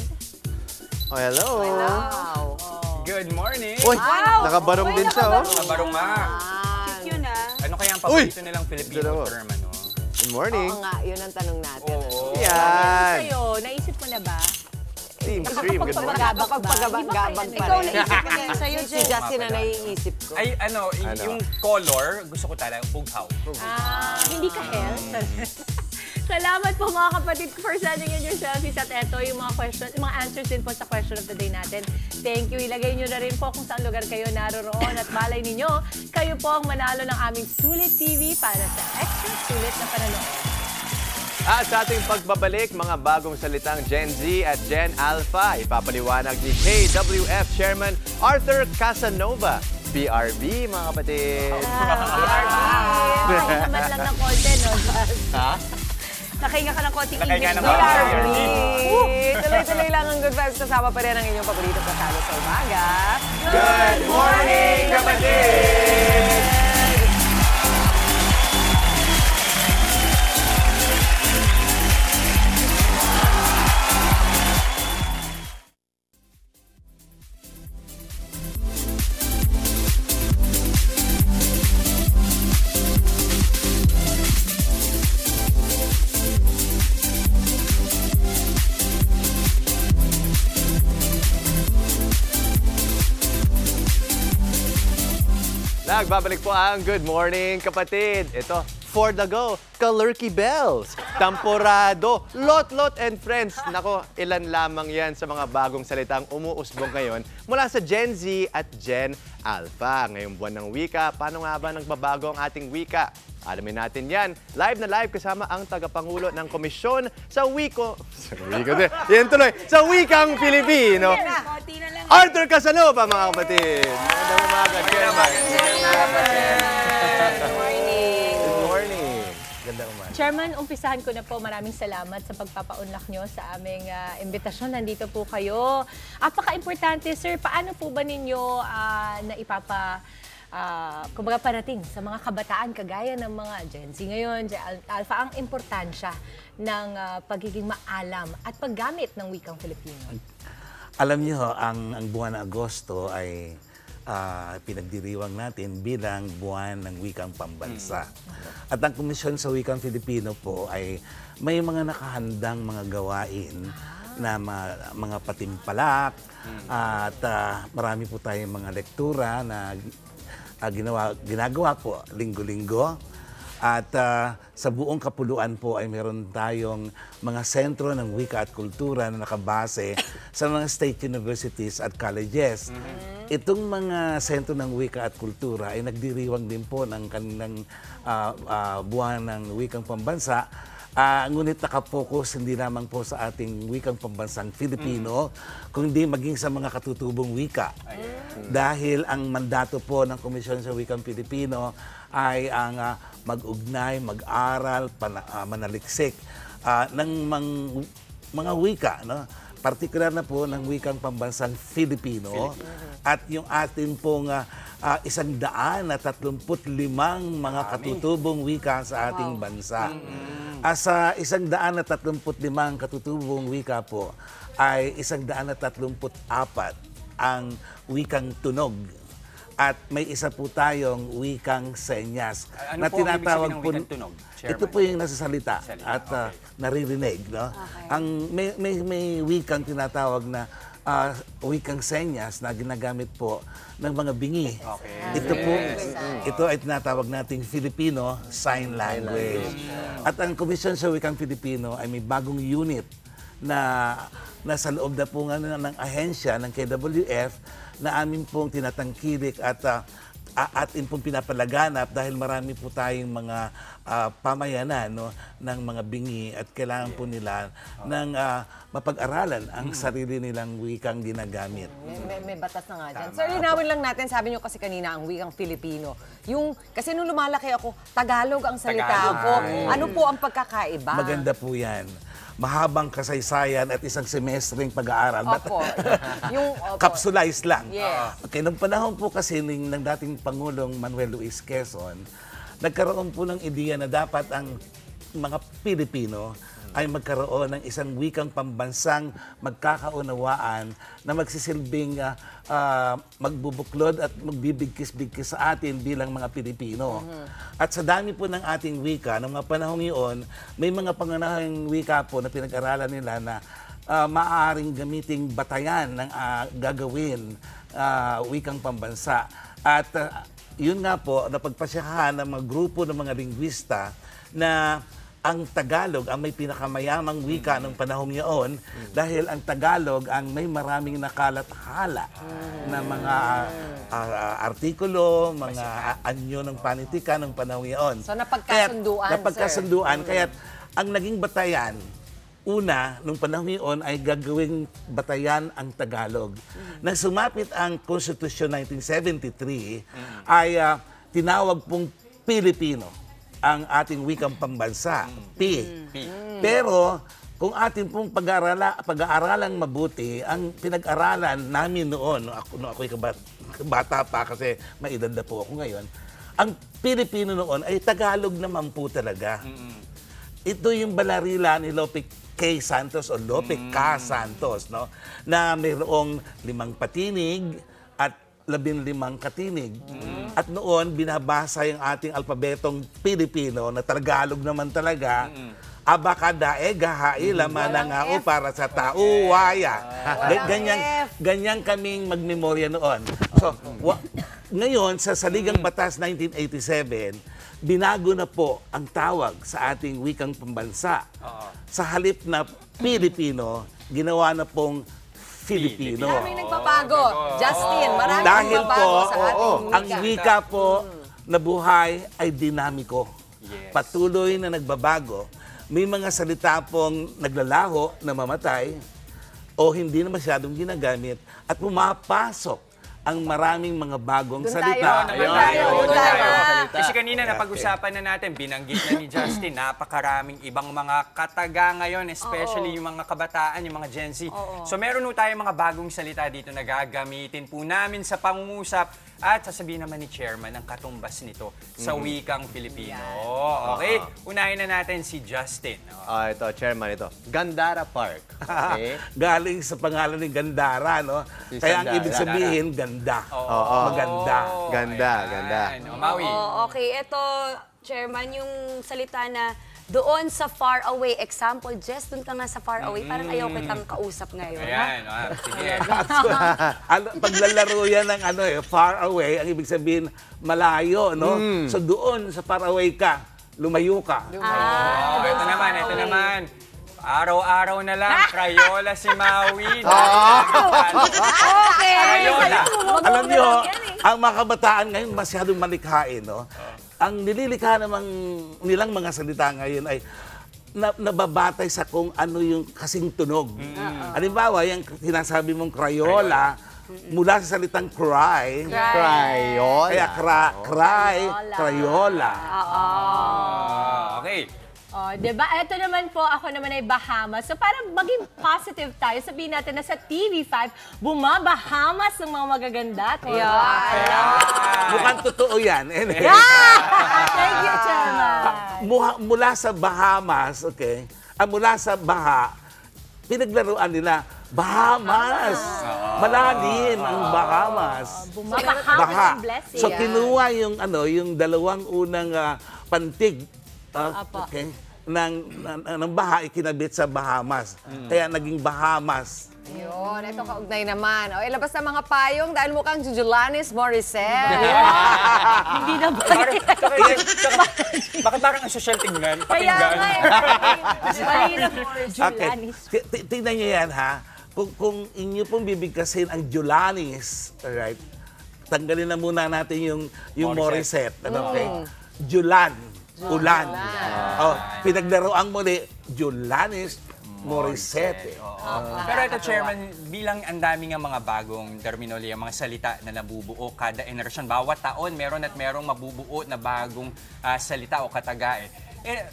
Oh, hello. Good morning. Uy, nakabarong din siya, oh. Nakabarong nga. Cute yun, Ano kaya ang paborito nilang Filipino term, ano? Good morning. Oo nga, yun ang tanong natin. Yan. Sa'yo, naisip mo na ba? Team Stream, good morning. Pagpagabang pa Ikaw rin. naisip ko na yun sa'yo, Si Justin na naiisip ko. Ay, yung color, gusto ko talaga, bughaw. Hindi ka health. Salamat po mga kapatid for sending in your selfies at eto yung mga questions, mga answers din po sa question of the day natin. Thank you. Ilagay nyo na rin po kung saan lugar kayo naroroon at malay ninyo, kayo po ang manalo ng aming Sulit TV para sa extra sulit na pananood. At sa ating pagbabalik, mga bagong salitang Gen Z at Gen Alpha, ipapaliwanag ni KWF Chairman Arthur Casanova. PRB, mga kapatid. PRB. Nakahingaman lang ng konti, no? Ha? Nakahinga ka ng konting Nakahinga English. ng konting Tuloy-tuloy lang ang Good Vibes. Kasama pa rin ang inyong paborito kasalo sa umaga. Good morning, kapatid! Nagbabalik po ang Good Morning Kapatid. Ito, for the go, Kalurky Bells, Tamporado, Lot and Friends. Nako, ilan lamang yan sa mga bagong salitang umuusbong ngayon mula sa Gen Z at Gen Alpha. Ngayong buwan ng wika, paano nga ba nagbabago ang ating wika? Alamin natin yan. Live na live kasama ang tagapangulo ng komisyon sa yan tuloy, sa wikang Pilipino. Arthur Casanova, mga kapatid. Magandang umaga, Chairman. Good morning. Gandang umaga. Chairman, umpisahan ko na po. Maraming salamat sa pagpapaunlak nyo sa aming imbitasyon. Nandito po kayo. Apaka-importante, sir. Paano po ba ninyo kumbaga parating sa mga kabataan kagaya ng mga Gen Z ngayon, Gen Alpha, ang importansya ng pagiging maalam at paggamit ng wikang Filipino? Alam niyo, ang buwan ng Agosto ay pinagdiriwang natin bilang buwan ng wikang pambansa. At ang Komisyon sa Wikang Filipino po ay may mga nakahandang mga gawain na mga patimpalak at marami po tayong mga lektura na ginagawa po linggo-linggo. At sa buong kapuluan po ay meron tayong mga sentro ng wika at kultura na nakabase sa mga state universities at colleges. Itong mga sentro ng wika at kultura ay nagdiriwang din po ng kanilang buwan ng wikang pambansa. Ngunit nakapokus hindi lamang po sa ating wikang pambansang Filipino, kundi maging sa mga katutubong wika. Dahil ang mandato po ng Komisyon sa Wikang Pilipino ay ang mag-ugnay, mag-aral, manaliksik ng mga wika, no? Partikular na po ng wikang pambansang Filipino at yung atin pong 135 mga katutubong wika sa ating bansa. Sa 135 katutubong wika po ay 134 ang wikang tunog. At may isa po tayong wikang senyas Ano po ang ibig sabihin ng wikang tunog, Chairman? Ito po yung nasasalita at naririnig. No? Ang may wikang tinatawag na wikang senyas na ginagamit po ng mga bingi. Ito ay tinatawag nating Filipino Sign Language. At ang Komisyon sa Wikang Filipino ay may bagong unit na nasa loob na po ng ahensya ng KWF na amin pong tinatangkilik at atin pong pinapalaganap dahil marami po tayong mga pamayanan, no, ng mga bingi at kailangan po nila ng mapag-aralan ang sarili nilang wikang ginagamit. May batas na nga dyan. Sir, linawin lang natin, sabi nyo kasi kanina ang wikang Filipino. Kasi nung lumalaki ako, Tagalog ang salita ko. Ano po ang pagkakaiba? Maganda po yan. Mahabang kasaysayan at isang semestreng pag-aaral. Opo. Capsulized lang. Yes. Okay, nung panahon po kasi ng dating Pangulong Manuel Luis Quezon, nagkaroon po ng ideya na dapat ang mga Pilipino ay magkaroon ng isang wikang pambansang magkakaunawaan na magsisilbing magbubuklod at magbibigkis-bigkis sa atin bilang mga Pilipino. At sa dami po ng ating wika, ng mga panahong iyon, may mga pangunahing wika po na pinag-aralan nila na maaaring gamiting batayan ng gagawin wikang pambansa. At yun nga po, napagpasyahan ng mga grupo ng mga lingwista na ang Tagalog ang may pinakamayamang wika ng panahong iyon dahil ang Tagalog ang may maraming nakalathala na mga artikulo, mga anyo ng panitikan ng panahong iyon. So napagkasunduan, Kaya't ang naging batayan, una, nung panahon iyon ay gagawing batayan ang Tagalog. Nang sumapit ang Konstitusyon 1973, ay tinawag pong Pilipino ang ating wikang pambansa, P. Pero kung atin pong pag-aaralang mabuti, ang pinag-aralan namin noon, ako'y bata pa kasi may edad na po ako ngayon, ang Pilipino noon ay Tagalog naman po talaga. Ito yung balarila ni Lope K. Santos o Lope K. Santos, no? Na mayroong 5 patinig at 15 katinig. At noon, binabasa yung ating alpabetong Pilipino na Tagalog naman talaga. Abakada, gahaila, manangao para sa tao, waya. Ganyan kaming magmemorya noon. So, ngayon, sa Saligang Batas 1987, binago na po ang tawag sa ating wikang pambansa. Sa halip na Pilipino, ginawa na pong Filipino. Maraming nagbabago. Justin, maraming Dahil nagbabago po, sa ating ang wika po na buhay ay dinamiko. Patuloy na nagbabago. May mga salita pong naglalaho, namamatay, o hindi na masyadong ginagamit, at pumapasok ang maraming mga bagong salita. Doon tayo. Kasi kanina napag-usapan na natin, binanggit na ni Justin, napakaraming ibang mga kataga ngayon, especially yung mga kabataan, yung mga Gen Z. So meron po tayong mga bagong salita dito na gagamitin po namin sa pangungusap at sasabihin naman ni Chairman ang katumbas nito sa wikang Pilipino. Okay? Unahin na natin si Justin. Ito, Chairman, ito. Gandara Park. Okay? Galing sa pangalan ni Gandara, no? Kaya ang ibig sabihin, ganda. Maganda. Ganda. Maui. Okay, ito, Chairman, yung salita na doon sa far away. Example, Jess, doon ka nga sa far away. Parang ayaw kitang kausap ngayon. Ayan, sige. Paglalaro yan ng far away, ang ibig sabihin, malayo, no? So doon sa far away ka, lumayo ka. Ito naman. Araw-araw na lang, Crayola si Maui. Okay. Crayola. Alam niyo, ang mga kabataan ngayon masyadong malikhain, no? Ang nililikha namang nilang mga salita ngayon ay nababatay sa kung ano yung kasing tunog. Halimbawa, yung sinasabi mong Crayola, mula sa salitang cry. Crayola. Kaya Crayola. Okay. Diba? Ito naman po, ako naman ay Bahamas. So para maging positive tayo, sabihin natin na sa TV5, bumabahamas ng mga magaganda. Mukhang totoo yan. Thank you, Chairman. Mula sa Bahamas, okay? Mula sa Baha, pinaglaruan nila, Bahamas. Malalim ang Bahamas. Bumabahamas ang blessing. So kinuha yung dalawang unang pantig okay, ng baha ikinabit sa Bahamas. Kaya naging Bahamas. Yun, ito kaugnay naman. O, ilabas na mga payong dahil mukhang Jujulanis Morissette. Hindi na ba? Bakit parang ang social tingnan? Kaya nga Okay, tingnan niyo yan, ha? Kung inyo pong bibigkasin ang Julanis, alright, tanggalin na muna natin yung Morissette. Okay? Julan. Ulan. Pinaglaruan mo ni Julanis Morissette. Pero ito, Chairman, bilang ang dami nga mga bagong terminolohiya, mga salita na nabubuo kada generation, bawat taon meron mabubuo na bagong salita o kataga.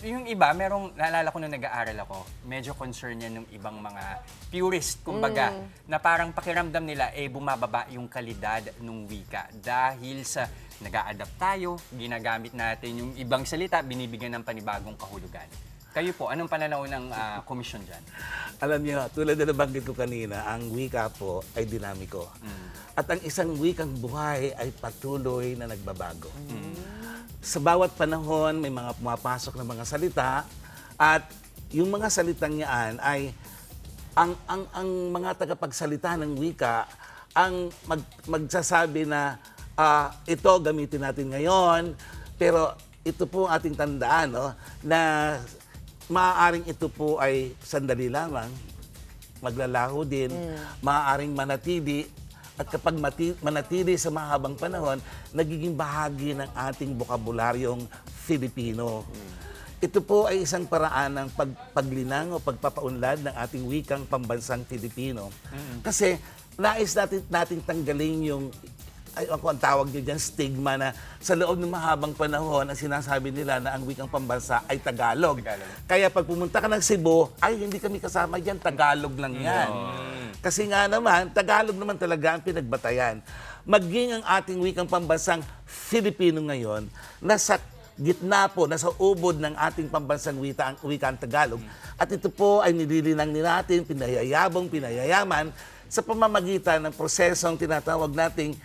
Yung iba, naalala ko nung nag-aaral ako, medyo concern yan ng ibang mga purist, kumbaga, na parang pakiramdam nila, bumababa yung kalidad ng wika dahil sa nag-a-adapt tayo, ginagamit natin yung ibang salita, binibigyan ng panibagong kahulugan. Kayo po, anong pananaw ng komisyon dyan? Alam niyo, tulad na nabanggit ko kanina, ang wika po ay dinamiko. At ang isang wikang buhay ay patuloy na nagbabago. Sa bawat panahon, may mga pumapasok na mga salita, at yung mga salitang yan ay ang mga tagapagsalita ng wika ang magsasabi na ito gamitin natin ngayon, pero ito po ating tandaan, no, na maaaring ito po ay sandali lamang, maglalaho din, maaaring manatili, at kapag manatili sa mahabang panahon, nagiging bahagi ng ating bokabularyong Filipino. Ito po ay isang paraan ng paglinang o pagpapaunlad ng ating wikang pambansang Filipino. Kasi nais natin tanggalin yung ang tawag niyo dyan, stigma na sa loob ng mahabang panahon ang sinasabi nila na ang wikang pambansa ay Tagalog. Kaya pag pumunta ka ng Cebu, ay hindi kami kasama dyan, Tagalog lang yan. Kasi nga naman, Tagalog naman talaga ang pinagbatayan. Maging ang ating wikang pambansang Filipino ngayon, nasa gitna po, nasa ubod ng ating pambansang wika ang Tagalog. At ito po ay nililinang natin, pinayayabong, pinayayaman sa pamamagitan ng prosesong tinatawag nating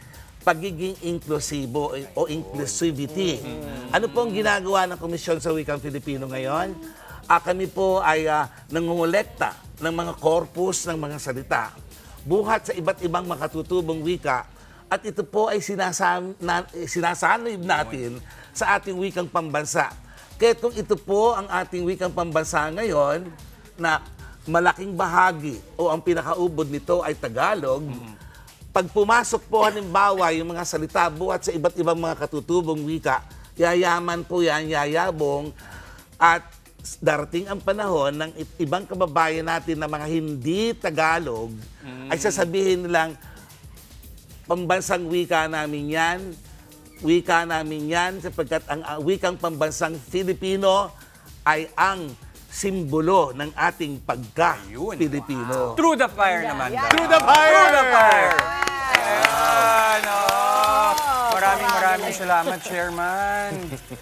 pagiging inklusibo o inclusivity. Ano po ang ginagawa ng Komisyon sa Wikang Filipino ngayon? Kami po ay nangungulekta ng mga korpus ng mga salita. Buhat sa iba't ibang makatutubong wika At ito po ay sinasanib natin sa ating wikang pambansa. Kaya kung ito po ang ating wikang pambansa ngayon, na malaking bahagi o ang pinakaubod nito ay Tagalog, pag pumasok po halimbawa yung mga salita buhat sa iba't ibang mga katutubong wika, yayaman po yan, yayabong, at darating ang panahon ng ibang kababayan natin na mga hindi Tagalog ay sasabihin nilang, pambansang wika namin yan, sapagkat ang wikang pambansang Filipino ay ang simbolo ng ating pagka-Pilipino. Through the fire naman. Through the fire! Through the fire! Ayan, Maraming salamat, Chairman.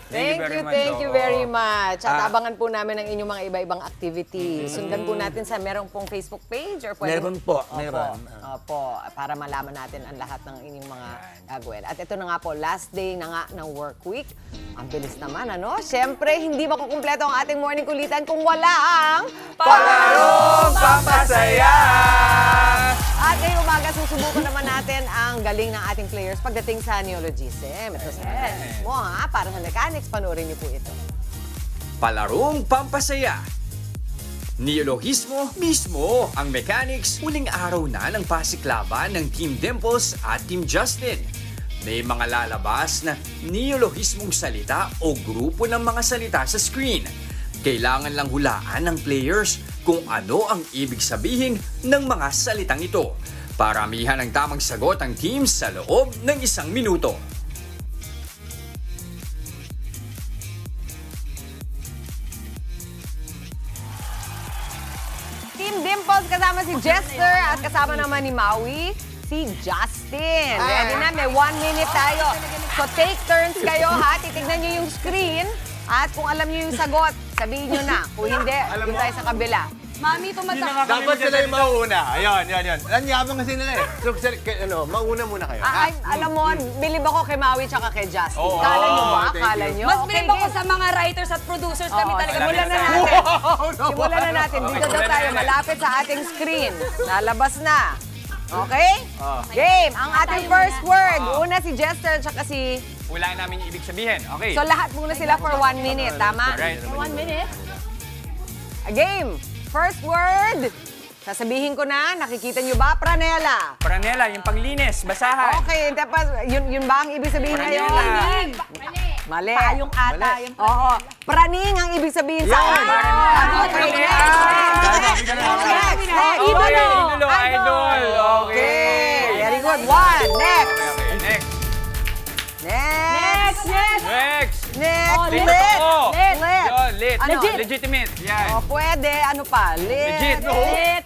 Thank you very much. At abangan po namin ang inyong mga iba-ibang activities. Sundan po natin sa merong pong Facebook page or pwede... Meron po, meron. Opo, para malaman natin ang lahat ng inyong mga gagawin. At ito na nga po, last day na nga ng work week. Ang bilis naman, ano? Siyempre, hindi makukumpleto ang ating morning kulitan kung wala ang... Palarong Pampasaya! At ngayong umaga, susubukan naman natin ang galing ng ating players pagdating sa neologism. Ito sa mo ha, para sa mechanics, panoorin niyo po ito. Palarong Pampasaya. Neologismo mismo ang mechanics, huling araw na ng pasiklaban ng Team Dimples at Team Justin. May mga lalabas na neologismong salita o grupo ng mga salita sa screen. Kailangan lang hulaan ng players kung ano ang ibig sabihin ng mga salitang ito. Paramihan ng tamang sagot ang team sa loob ng 1 minuto. Team Dimples kasama si Jester at kasama naman ni Maui, si Justin. Ready na? May 1 minute tayo. So take turns kayo ha. Titignan nyo yung screen at kung alam nyo yung sagot, sabihin nyo na. Kung hindi, yun tayo sa kabila. Mami, tumatak. Dapat sila yung mauuna. Ayun. Ang yabang kasi nila eh. So, mauna muna kayo. Alam mo, bilib ako kay Maui tsaka kay Justin. Kala nyo ba? Kala nyo? Mas bilib ako sa mga writers at producers kami talaga. Simulan na natin. Simulan na natin. Dito daw tayo, malapit sa ating screen. Lalabas na. Okay? Game. Ang ating first word. Una si Jester tsaka si... Wala namin yung ibig sabihin. Okay. So lahat muna sila for 1 minute. Tama? For 1 minute? Game. First word. Sasabihin ko na, nakikita nyo ba? Pranela. Pranela, yung panglinis, basahan. Okay, tapos yun ba ang ibig sabihin ngayon? Praning. Mali. Payong ata. Oo. Praning ang ibig sabihin sa akin. Idol. Okay. Very good. 1. Next. Next. Next. Lit. Ano? Legitimate. Yan. Pwede. Ano pa? Legit. Lit.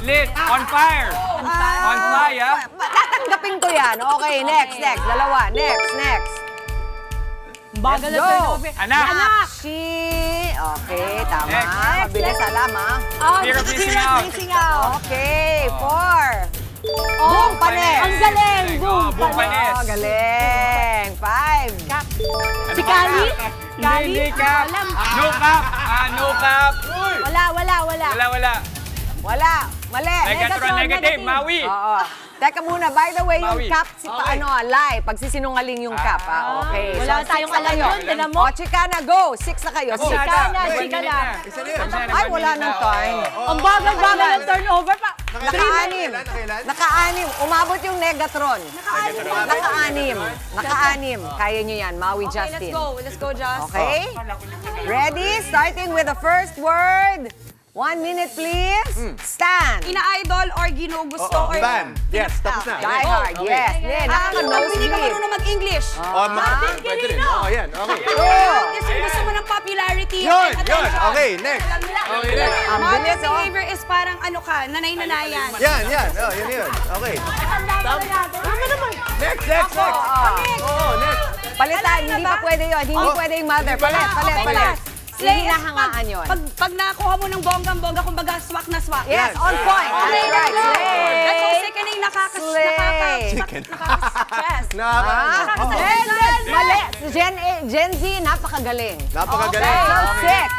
Lit. On fire. On fire. Tatanggapin ko yan. Okay, next. Dalawa. Next. Bagal na turnover. Anak. Okay, tama. Next. Mabilis alam, ha? Fear of missing out. Okay, 4. Boom, panes. Ang galing. Boom, panes. Galing. 5. Si Kali? Hindi cap. No cap. No cap. Wala. Mali. Negatron, negative. Maui. Oo. Teka muna, by the way, yung Maui. cap, lie. Pagsisinungaling yung cap, Okay. Wala So, tayong 6 na alam kayo. yun, tinan mo. Chicana, go. 6 na kayo. Chika na. Ay, wala nang time. Ang bagal-bagal ng turnover pa. Naka-anim. Umabot yung Negatron. Naka-anim. Kaya nyo yan, Maui Okay, Justin. let's go, Just. Okay? Ready? Starting with the first word. 1 minute, please. Stand. Ina-idol or ginugusto or... Ban. Yes, tapos na. Die hard. Yes. Pag hindi ka Nakaka-nosebleed. marunong mag-English. Pwede rin. Yan. Okay. Kasi gusto mo ng popularity Yun. and attention. Okay, next. Ang Modern bilis, oh. behavior is parang nanay-nanayan. Yan. Yun. Okay. Next. Next. Palitan. Hindi pa pwede yun. Hindi pwede yung mother. Palit. Slay is Hinahangaan yun. pag nakuha mo ng bonggang-bongga, kumbaga swak na swak. Yes, on point. Okay, That's right. Slay. That's all sickening Mali. Gen Z, napakagaling. Napakagaling. So sick.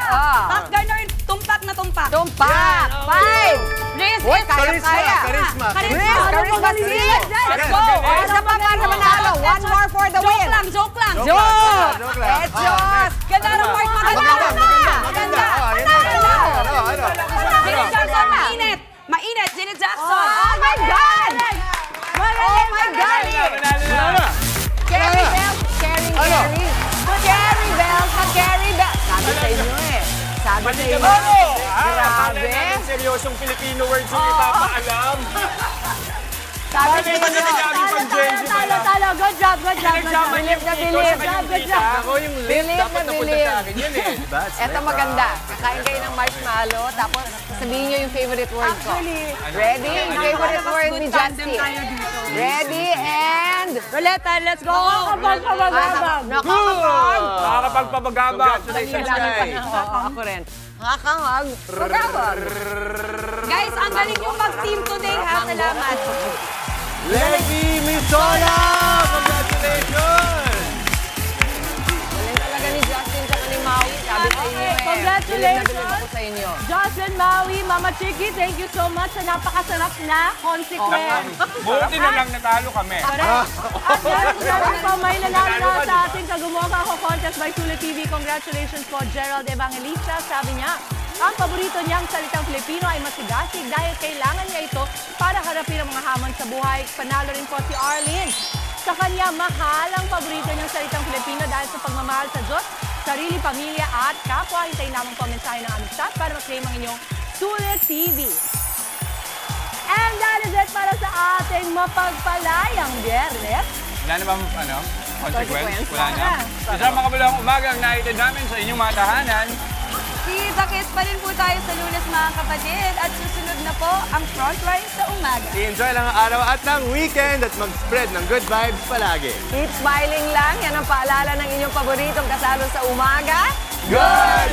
Top gunner, tumpak na tumpak. Tumpak. 5. Chris, kaya-kaya. Charisma. Charisma scene. Let's go. Isa pa para manalo. One more for the win. Joke lang. Joke lang. Etos. Ganda ng part mo. Maganda. Janet Jackson, mainit. Mainit, Janet Jackson. Oh my God! Oh my God! Carrie Bell, Carrie Bell. Sabi sa inyo eh. Sabi sa inyo. Grabe. Seryosong Filipino words yung ipapaalam. Sabi sa inyo. Talo. Good job. Bilib na bilib. Good job. Ako yung lip, Bilib dapat na napunta bilib. sa akin yun eh. Diba? Eto maganda. Kakain kayo ng marshmallow, tapos sabihin nyo yung favorite word ko. Ready? Yung favorite word ni Justin. Ready and... Roleta, let's go. Nakakapagpabagabag. Nakakapagpabagabag. Congratulations, guys. Ako rin. Nakakahag. Pagabag. Guys, ang galing yung mag-team today, ha? Salamat. Leggy Misola! Congratulations! Galing talaga ni Justin sa ni Maui. Sabi sa inyo eh. Congratulations. Bilib na bilib ako sa inyo. Jocelyn Maui, Mama Chiki, thank you so much sa napakasarap na consequence. Buti na lang natalo kami. At meron pa may nanalo sa ating Kagumokang Ako Contest by Sule TV. Congratulations po, Gerald Evangelista. Sabi niya, ang paborito niyang salitang Filipino ay masigasig dahil kailangan niya ito para harapin ang mga hamon sa buhay. Panalo rin po si Arlene. Sa kanya, mahal ang paborito niyang salitang Filipino dahil sa pagmamahal sa Diyos, sarili, pamilya at kapwa. Hintayin naman po ang mensahe ng aming chat para mag-claim ang inyong Sule TV. And that is it para sa ating mapagpalayang Biyernes. Wala na bang consequence? Wala na. Isang makabulang umaga ang naitid namin sa inyong mga tahanan. Kita-kits pa rin po tayo sa Lunes, mga kapatid. At susunod na po ang Frontline sa umaga. I-enjoy lang ang araw at ng weekend at mag-spread ng good vibes palagi. Keep smiling lang. Yan ang paalala ng inyong paboritong kasalo sa umaga. Good